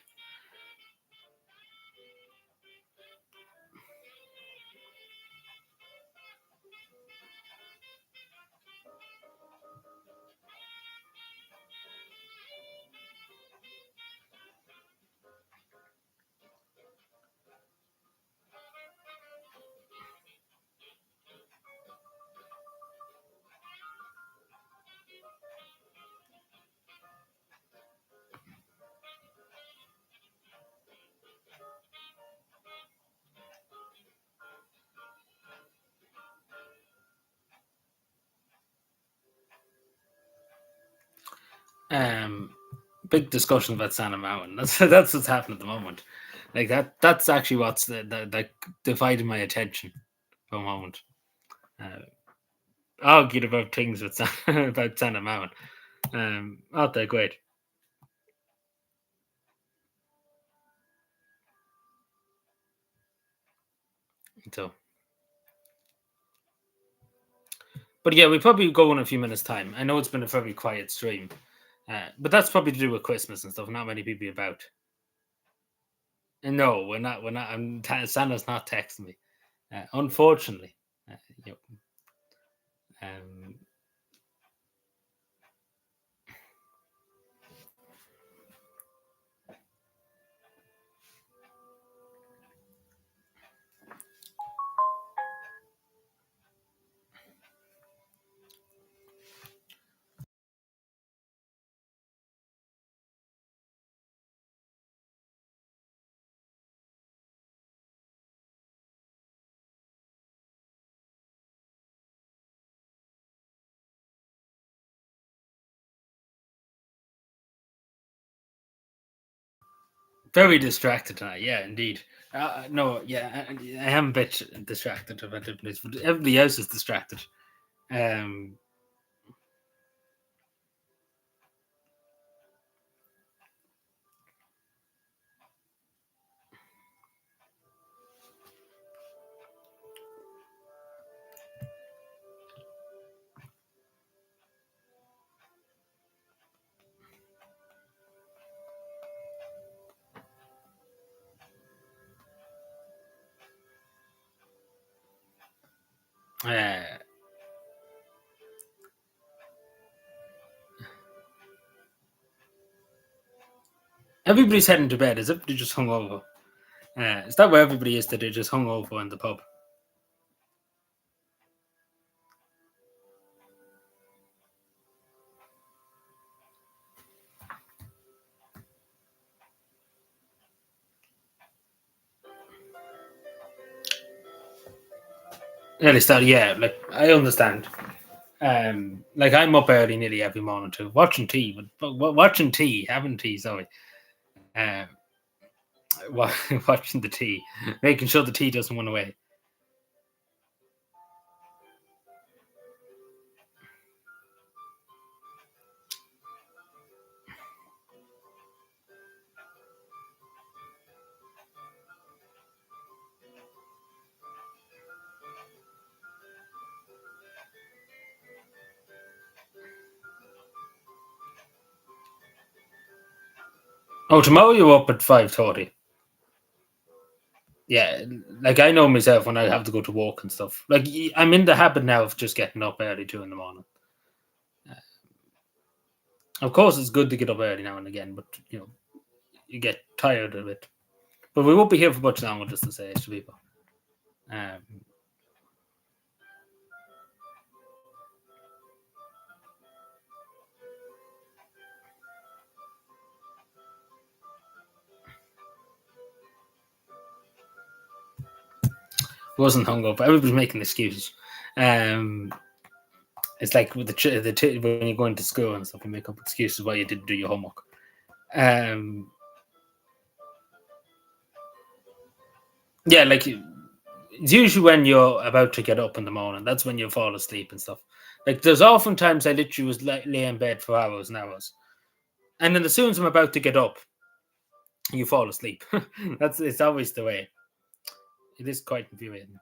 Um, Big discussion about Santa Mountain. That's what's happening at the moment. Like that's actually what's like dividing my attention for a moment. Uh, Argued about things with about Santa Mountain. Not that great. So, but yeah, we probably go in a few minutes' time. I know it's been a very quiet stream, but that's probably to do with Christmas and stuff. Not many people about. And no, we're not. We're not. Santa's not texting me, unfortunately. Uh, you know, very distracted tonight. Yeah, indeed. No, yeah, I am a bit distracted about it, but everybody else is distracted. Um, uh, Everybody's heading to bed. Is everybody just hung over? Is that where everybody is today? Just hung over in the pub. Yeah, they start. Yeah, like I understand. Like I'm up early nearly every morning too, watching tea, watching tea, having tea. Sorry, um, watching the tea, making sure the tea doesn't run away. Oh, tomorrow you're up at 5:30. Yeah, like I know myself when I have to go to work and stuff. Like I'm in the habit now of just getting up early too in the morning. Of course, it's good to get up early now and again, but you get tired of it. But we won't be here for much longer, just to say it to people. Um, wasn't hungover. Everybody's making excuses. Um, it's like with when you're going to school and stuff, you make up excuses why you didn't do your homework. Um, yeah, like it's usually when you're about to get up in the morning. That's when you fall asleep and stuff. Like there's often times I literally was lay in bed for hours and hours, and then as soon as I'm about to get up, you fall asleep. It's always the way. It is quite infuriating.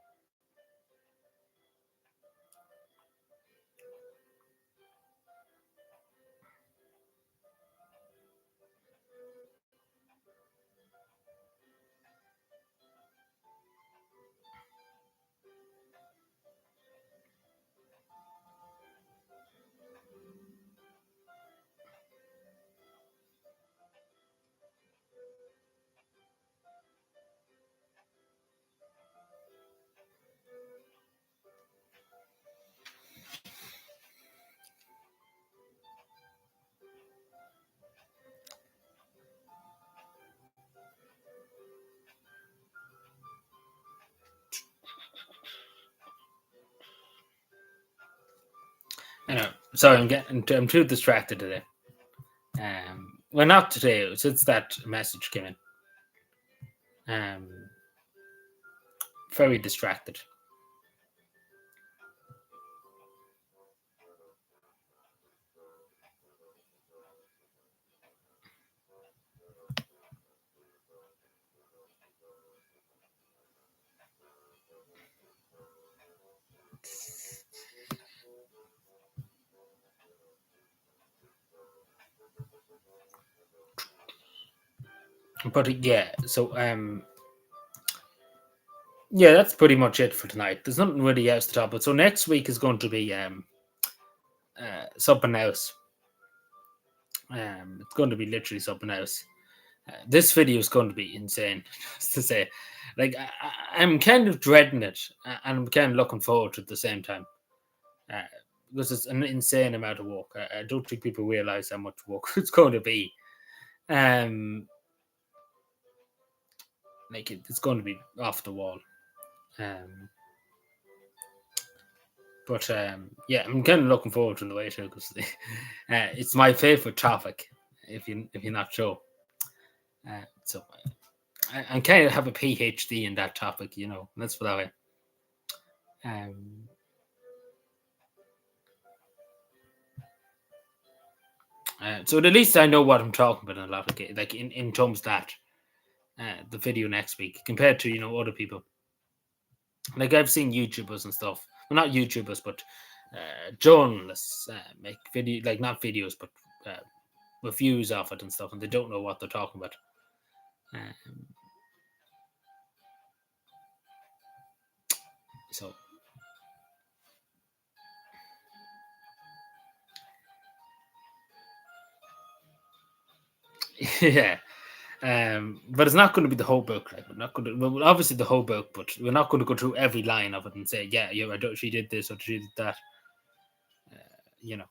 I know. Sorry, I'm too distracted today. Well, not today. Since that message came in, um, very distracted. But yeah, so yeah, that's pretty much it for tonight. There's nothing really else to talk about. So next week is going to be something else. It's going to be literally something else. This video is going to be insane, just to say. Like I'm kind of dreading it, and I'm kind of looking forward to it at the same time. Uh, because it's an insane amount of work. I don't think people realize how much work it's going to be. Um, it's going to be off the wall. Um, but yeah, I'm kind of looking forward to the way too because it's my favorite topic. If you're not sure, so I kind of have a PhD in that topic. Let's put that way. Um, so at least I know what I'm talking about in a lot of cases, like in terms of that the video next week compared to other people. Like I've seen YouTubers and stuff. Well, not YouTubers, but journalists make video like not videos, but uh, reviews of it and stuff, and they don't know what they're talking about. Um, so yeah, but it's not going to be the whole book. Like we're not going to, well, obviously the whole book, but we're not going to go through every line of it and say, yeah, she did this or she did that. Uh, you know,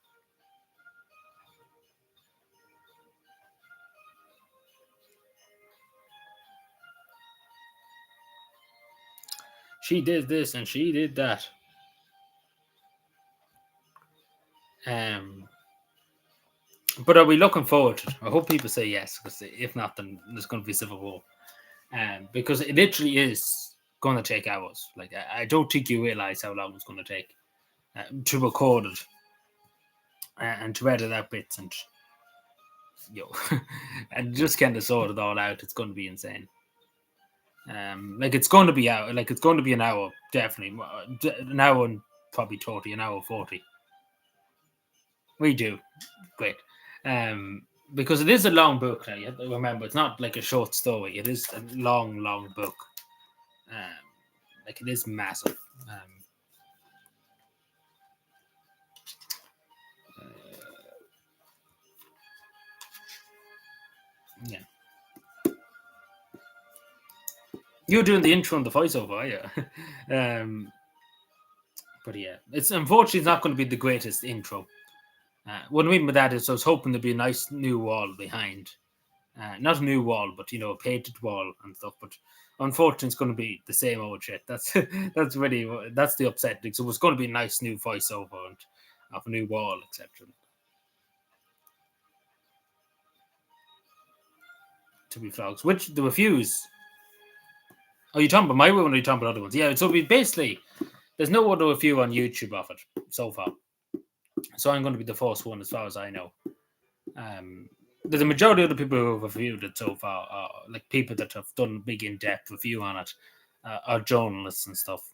she did this and she did that. Um, but are we looking forward to it? I hope people say yes, because if not, then there's going to be civil war. Because it literally is going to take hours. Like I don't think you realize how long it's going to take to record it and to edit out bits and and just kind of sort it all out. It's going to be insane. Like it's going to be out. Like it's going to be an hour, definitely an hour and probably 30, an hour 40. We do great. Because it is a long book now. You have to remember, it's not like a short story. It is a long, long book. Like it is massive. Yeah. You're doing the intro and the voiceover, are you? But yeah, it's unfortunately it's not going to be the greatest intro. What I mean by that is I was hoping there'd be a nice new wall behind. Not a new wall, but a painted wall and stuff. But unfortunately, it's going to be the same old shit. That's the upsetting. So it's going to be a nice new voiceover and of a new wall, etc. To be vlogs, which the reviews. Oh, you talking about my one or you talking about other ones? Yeah, so we basically there's no other review on YouTube of it so far. So I'm going to be the first one as far as I know. The majority of the people who have reviewed it so far are like people that have done a big in-depth review on it, are journalists and stuff.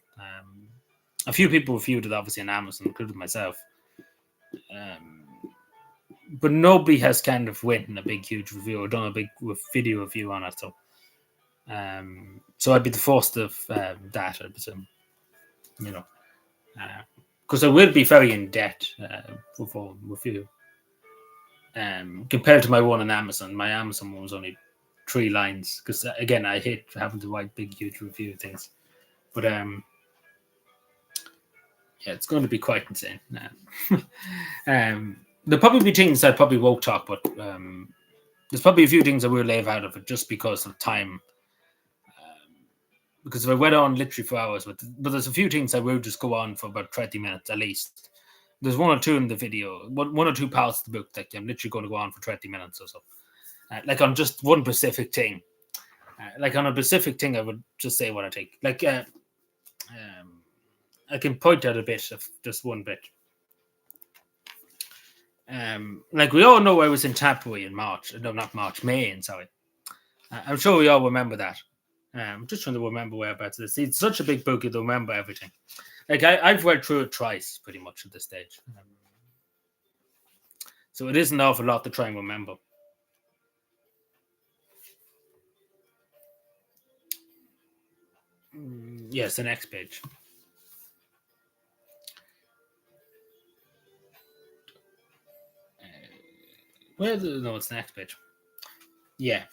A few people reviewed it obviously on Amazon, including myself. But nobody has kind of written a big, huge review or done a big video review on it. So I'd be the first of that, I presume. Because I will be very in debt for review. Compared to my one on Amazon, my Amazon one was only 3 lines. Because again, I hate having to write big, huge review things. But yeah, it's going to be quite insane. There'll probably be things I probably won't talk, but there's probably a few things I will leave out of it just because of time. Because if I went on literally for hours, but there's a few things I will just go on for about 30 minutes at least. There's one or two in the video, one or two parts of the book that I'm literally going to go on for 30 minutes or so. Like on just one specific thing. Like on a specific thing, I would just say what I think. Like I can point out a bit of just one bit. Like we all know I was in Tapway in March. No, not March, May, sorry. I'm sure we all remember that. I'm just trying to remember whereabouts it is. It's such a big book, you'll remember everything. Like I've read through it twice, pretty much at this stage. So it is an awful lot to try and remember. Yes, the next page. No, it's the next page. Yeah.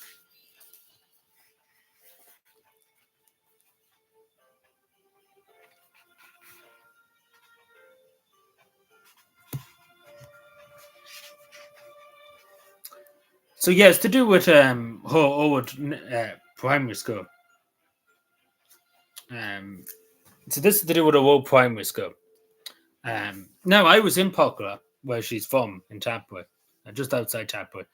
So yeah, it's to do with Howard Primary School. So this is to do with Howard Primary School. Now I was in Pockery, where she's from, in Tapway, just outside Tapway.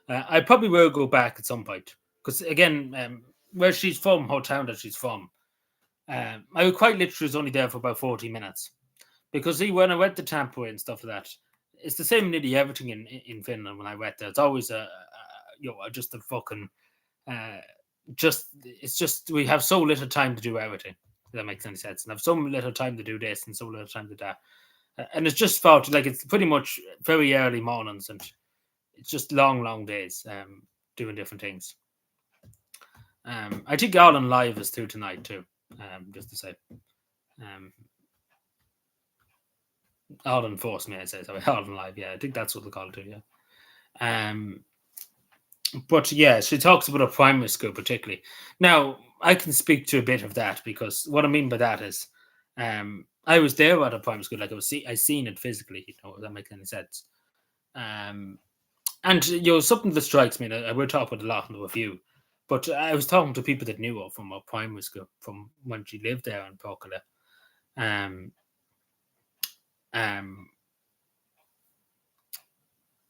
I probably will go back at some point because again, where she's from, her town that she's from, I quite literally was only there for about 40 minutes because see, when I went to Tapway and stuff like that, it's the same nearly everything in Finland. When I went there, it's always just a fucking it's just we have so little time to do everything. If that makes any sense, and have so little time to do this and so little time to do that. And it's just felt like it's pretty much very early mornings and it's just long days doing different things. I think Ireland Live is through tonight too, just to say. Ireland Force, may I say? Sorry, Ireland Live. Yeah, I think that's what they call it too. Yeah. But yeah, she talks about a primary school particularly. Now, I can speak to a bit of that because what I mean by that is, I was there at a primary school, like I seen it physically. If that makes any sense. And something that strikes me, and I will talk about a lot in the review, but I was talking to people that knew her from her primary school, from when she lived there in Pockery. And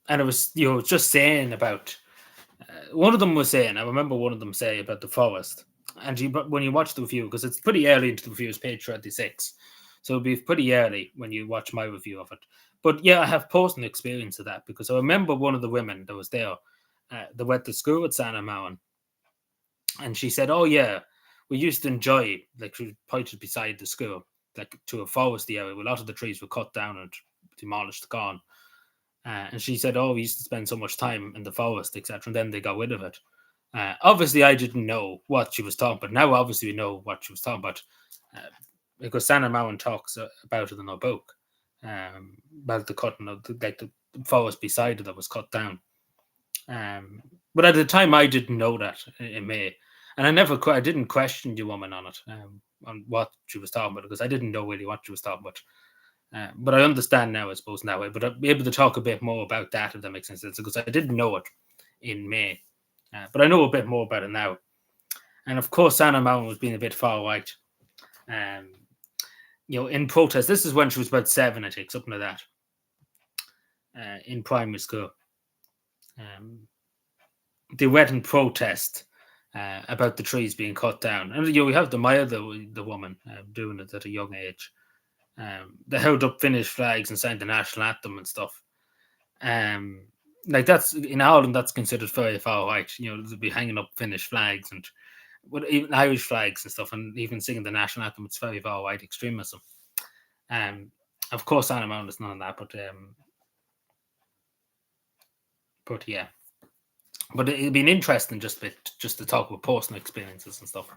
it was just saying about one of them was saying, I remember one of them say about the forest, and when you watch the review, because it's pretty early into the review, it's page 36, so it'll be pretty early when you watch my review of it. But yeah, I have personal experience of that because I remember one of the women that was there that went to school at Santa Mountain, and she said, "Oh yeah, we used to enjoy like she pointed beside the school, like to a foresty area. A lot of the trees were cut down and demolished, gone." And she said, "Oh, we used to spend so much time in the forest, etc." And then they got rid of it. Obviously, I didn't know what she was talking about. Now, obviously, we know what she was talking about uh, because Santa Mowan talks about it in her book. About the cutting of like the forest beside it that was cut down. But at the time, I didn't know that in May, and I didn't question the woman on it, on what she was talking about because I didn't know really what she was talking about. But I understand now, I suppose, now. But I'll be able to talk a bit more about that if that makes sense, because I didn't know it in May, but I know a bit more about it now. And of course, Anna Mountain was being a bit far right. Um, in protest. This is when she was about 7, I think, something like that, in primary school. Um, they went in protest about the trees being cut down. And we have the Maya, the woman, doing it at a young age. They held up Finnish flags and sang the national anthem and stuff. Like that's in Ireland, that's considered very far right. They'll be hanging up Finnish flags and even Irish flags and stuff, and even singing the national anthem. It's very far right extremism. Of course, Anna Mountain is none of that, but yeah. But it'd been interesting just to talk about personal experiences and stuff.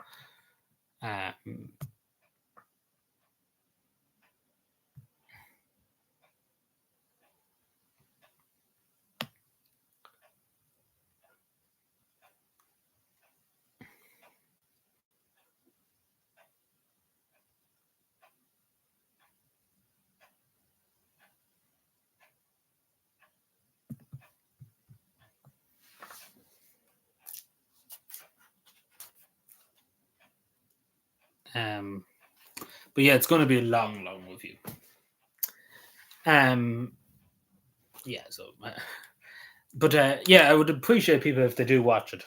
Um, but yeah, it's going to be a long, long review. Yeah. So, yeah, I would appreciate people if they do watch it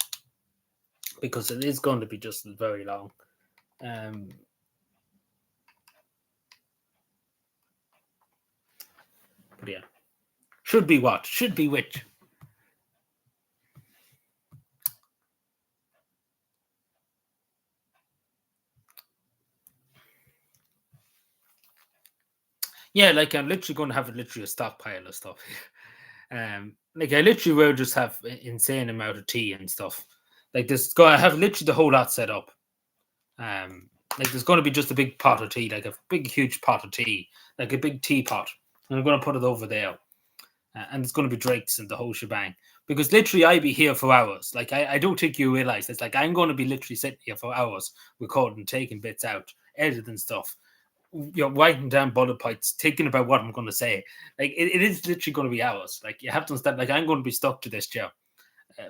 because it is going to be just very long. But yeah, should be watched. Should be which. Yeah, like I'm literally going to have a stockpile of stuff. Like I literally will just have insane amount of tea and stuff. Like this, I have literally the whole lot set up. Like there's going to be just a big pot of tea, like a big huge pot of tea, like a big teapot, and I'm going to put it over there, and it's going to be drinks and the whole shebang. Because literally, I be here for hours. Like I don't think you realize it's like I'm going to be literally sitting here for hours, recording, taking bits out, editing stuff, writing down bullet points, thinking about what I'm going to say. Like it is literally going to be hours. Like you have to understand. Like I'm going to be stuck to this chair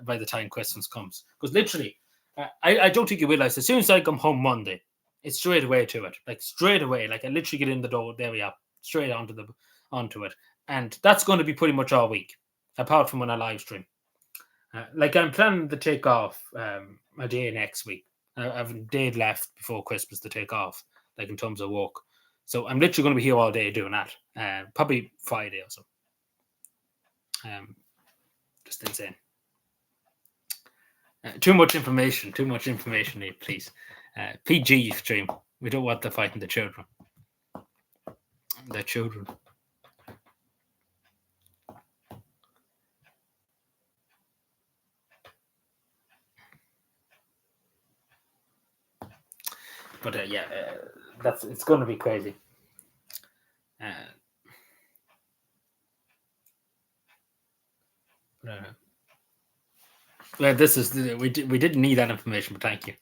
by the time Christmas comes. Because literally, I don't think you realize as soon as I come home Monday, it's straight away to it. Like straight away. Like I literally get in the door. There we are. Straight onto it. And that's going to be pretty much all week, apart from when I live stream. Like I'm planning to take off a day next week. I have a day left before Christmas to take off, like in terms of work. So I'm literally going to be here all day doing that. Probably Friday or so. Just insane. Too much information, Nate, please. PG stream. We don't want to fighting the children. The children. But yeah, it's going to be crazy. Well, this is we didn't need that information, but thank you.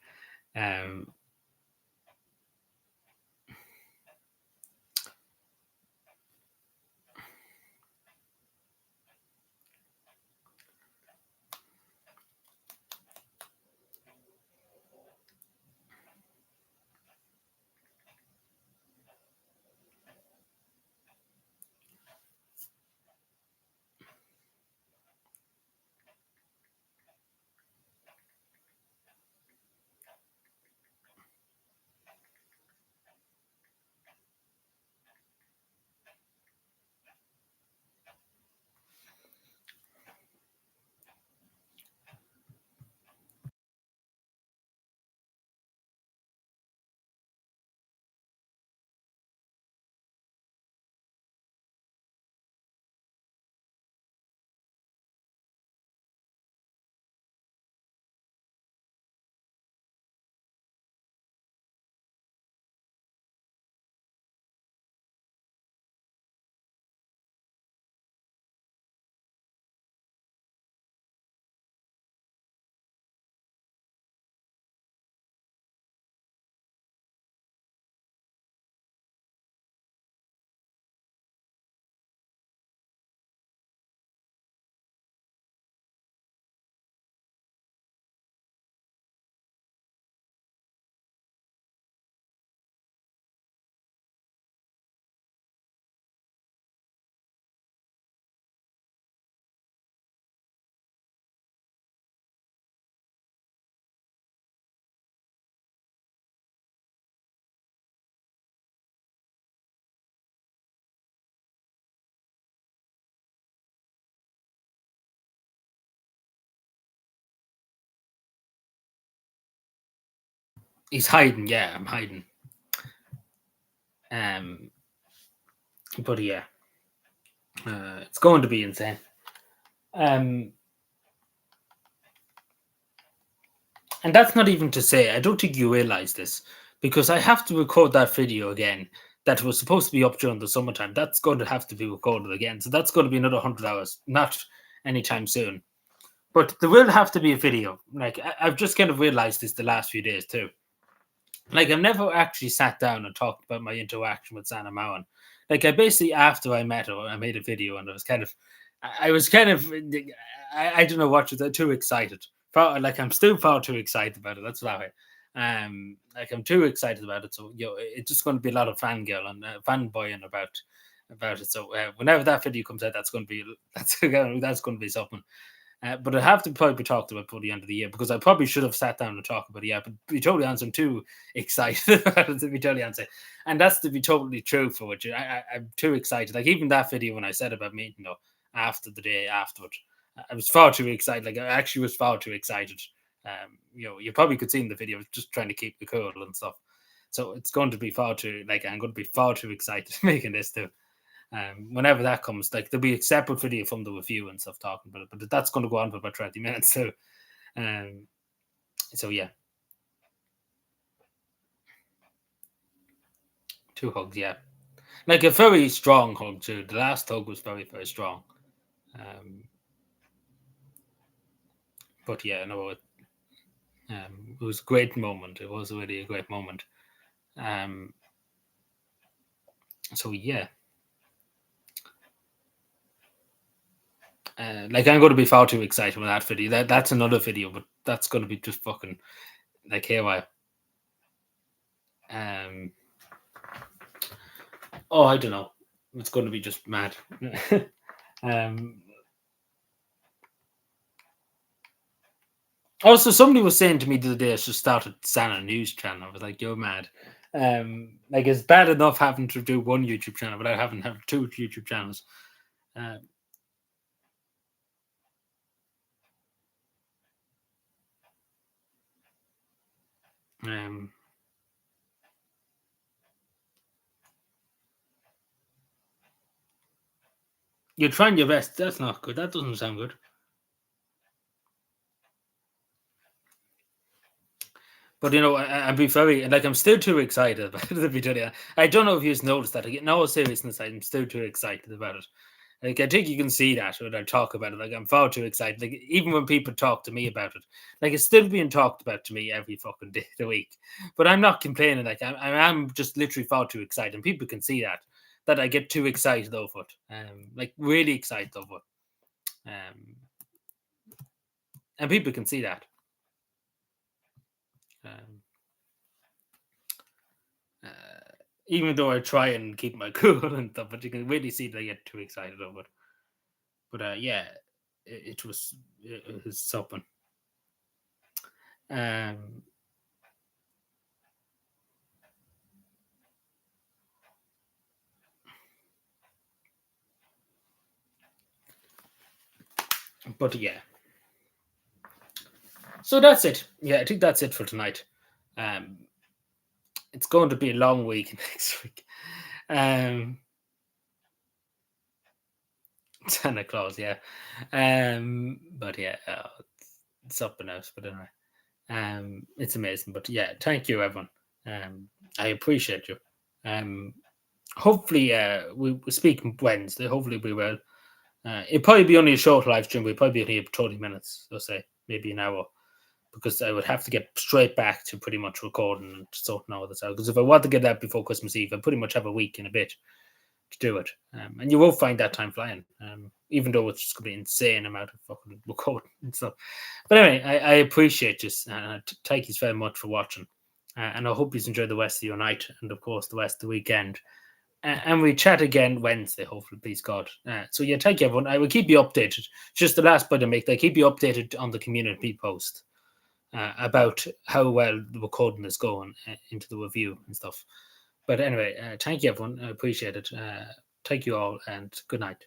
He's hiding. Yeah, I'm hiding. Um, but yeah, it's going to be insane. Um, and that's not even to say, I don't think you realize this, because I have to record that video again that was supposed to be up during the summertime. That's going to have to be recorded again. So that's going to be another 100 hours, not anytime soon. But there will have to be a video. Like, I've just kind of realized this the last few days too. Like, I've never actually sat down and talked about my interaction with Sana Mowan. Like, I basically, after I met her, I made a video and I was kind of, I was kind of, I don't know what, too excited. Like, I'm still far too excited about it. That's what like, I'm too excited about it. So, it's just going to be a lot of fangirl and fanboying about it. So, whenever that video comes out, that's going to be, that's going to be something. But I have to probably be talked about before the end of the year, because I probably should have sat down and talked about it. Yeah, but to be totally honest, I'm too excited about it, to be totally honest. And that's to be totally true for what I'm too excited. Like, even that video when I said about meeting her after the day afterward, I was far too excited. Like, I actually was far too excited. You probably could see in the video, I was just trying to keep the cool and stuff. So it's going to be far too, like, I'm going to be far too excited making this too. Whenever that comes, like, there'll be a separate video from the review and stuff talking about it, but that's going to go on for about 20 minutes. Um, so yeah, 2 hugs, yeah, like a very strong hug too. The last hug was very, very strong. Um, but yeah, no, it was a great moment. It was really a great moment. Um, so yeah, like, I'm going to be far too excited with that video. That's another video, but that's going to be just fucking like here. Um, oh, I don't know. It's going to be just mad. um, Also, somebody was saying to me the other day I should start a Sana news channel. I was like, "You're mad." Like, it's bad enough having to do one YouTube channel, but I haven't had 2 YouTube channels. Um, um, you're trying your best. That's not good. That doesn't sound good. But I'd be very, like, I'm still too excited about the video. I don't know if you've noticed that. In all seriousness, I'm still too excited about it. Like, I think you can see that when I talk about it. Like, I'm far too excited. Like, even when people talk to me about it, like, it's still being talked about to me every fucking day of the week. But I'm not complaining. Like, I'm just literally far too excited, and people can see that I get too excited over it. Like, really excited over it. And people can see that. Um, Even though I try and keep my cool and stuff, but you can really see that I get too excited over it. But yeah, it was something. Um, but yeah, so that's it. Yeah, I think that's it for tonight. Um, it's going to be a long week next week. Um, Santa Claus, yeah. But yeah, it's something else. But anyway, it's amazing. But yeah, thank you, everyone. I appreciate you. Hopefully, we speak Wednesday. Hopefully, we will. It'll probably be only a short live stream. We'll probably be here for 20 minutes, let's say, maybe an hour, because I would have to get straight back to pretty much recording and sorting all this out. Because if I want to get that before Christmas Eve, I pretty much have a week and a bit to do it. And you will find that time flying, even though it's just going to be an insane amount of fucking recording and stuff. But anyway, I appreciate this. Thank you very much for watching. And I hope you enjoy the rest of your night and, of course, the rest of the weekend. And we chat again Wednesday, hopefully, please God. So yeah, thank you, everyone. I will keep you updated. Just the last point I make, I keep you updated on the community post about how well the recording is going into the review and stuff. But anyway, thank you, everyone. I appreciate it. Thank you all, and good night.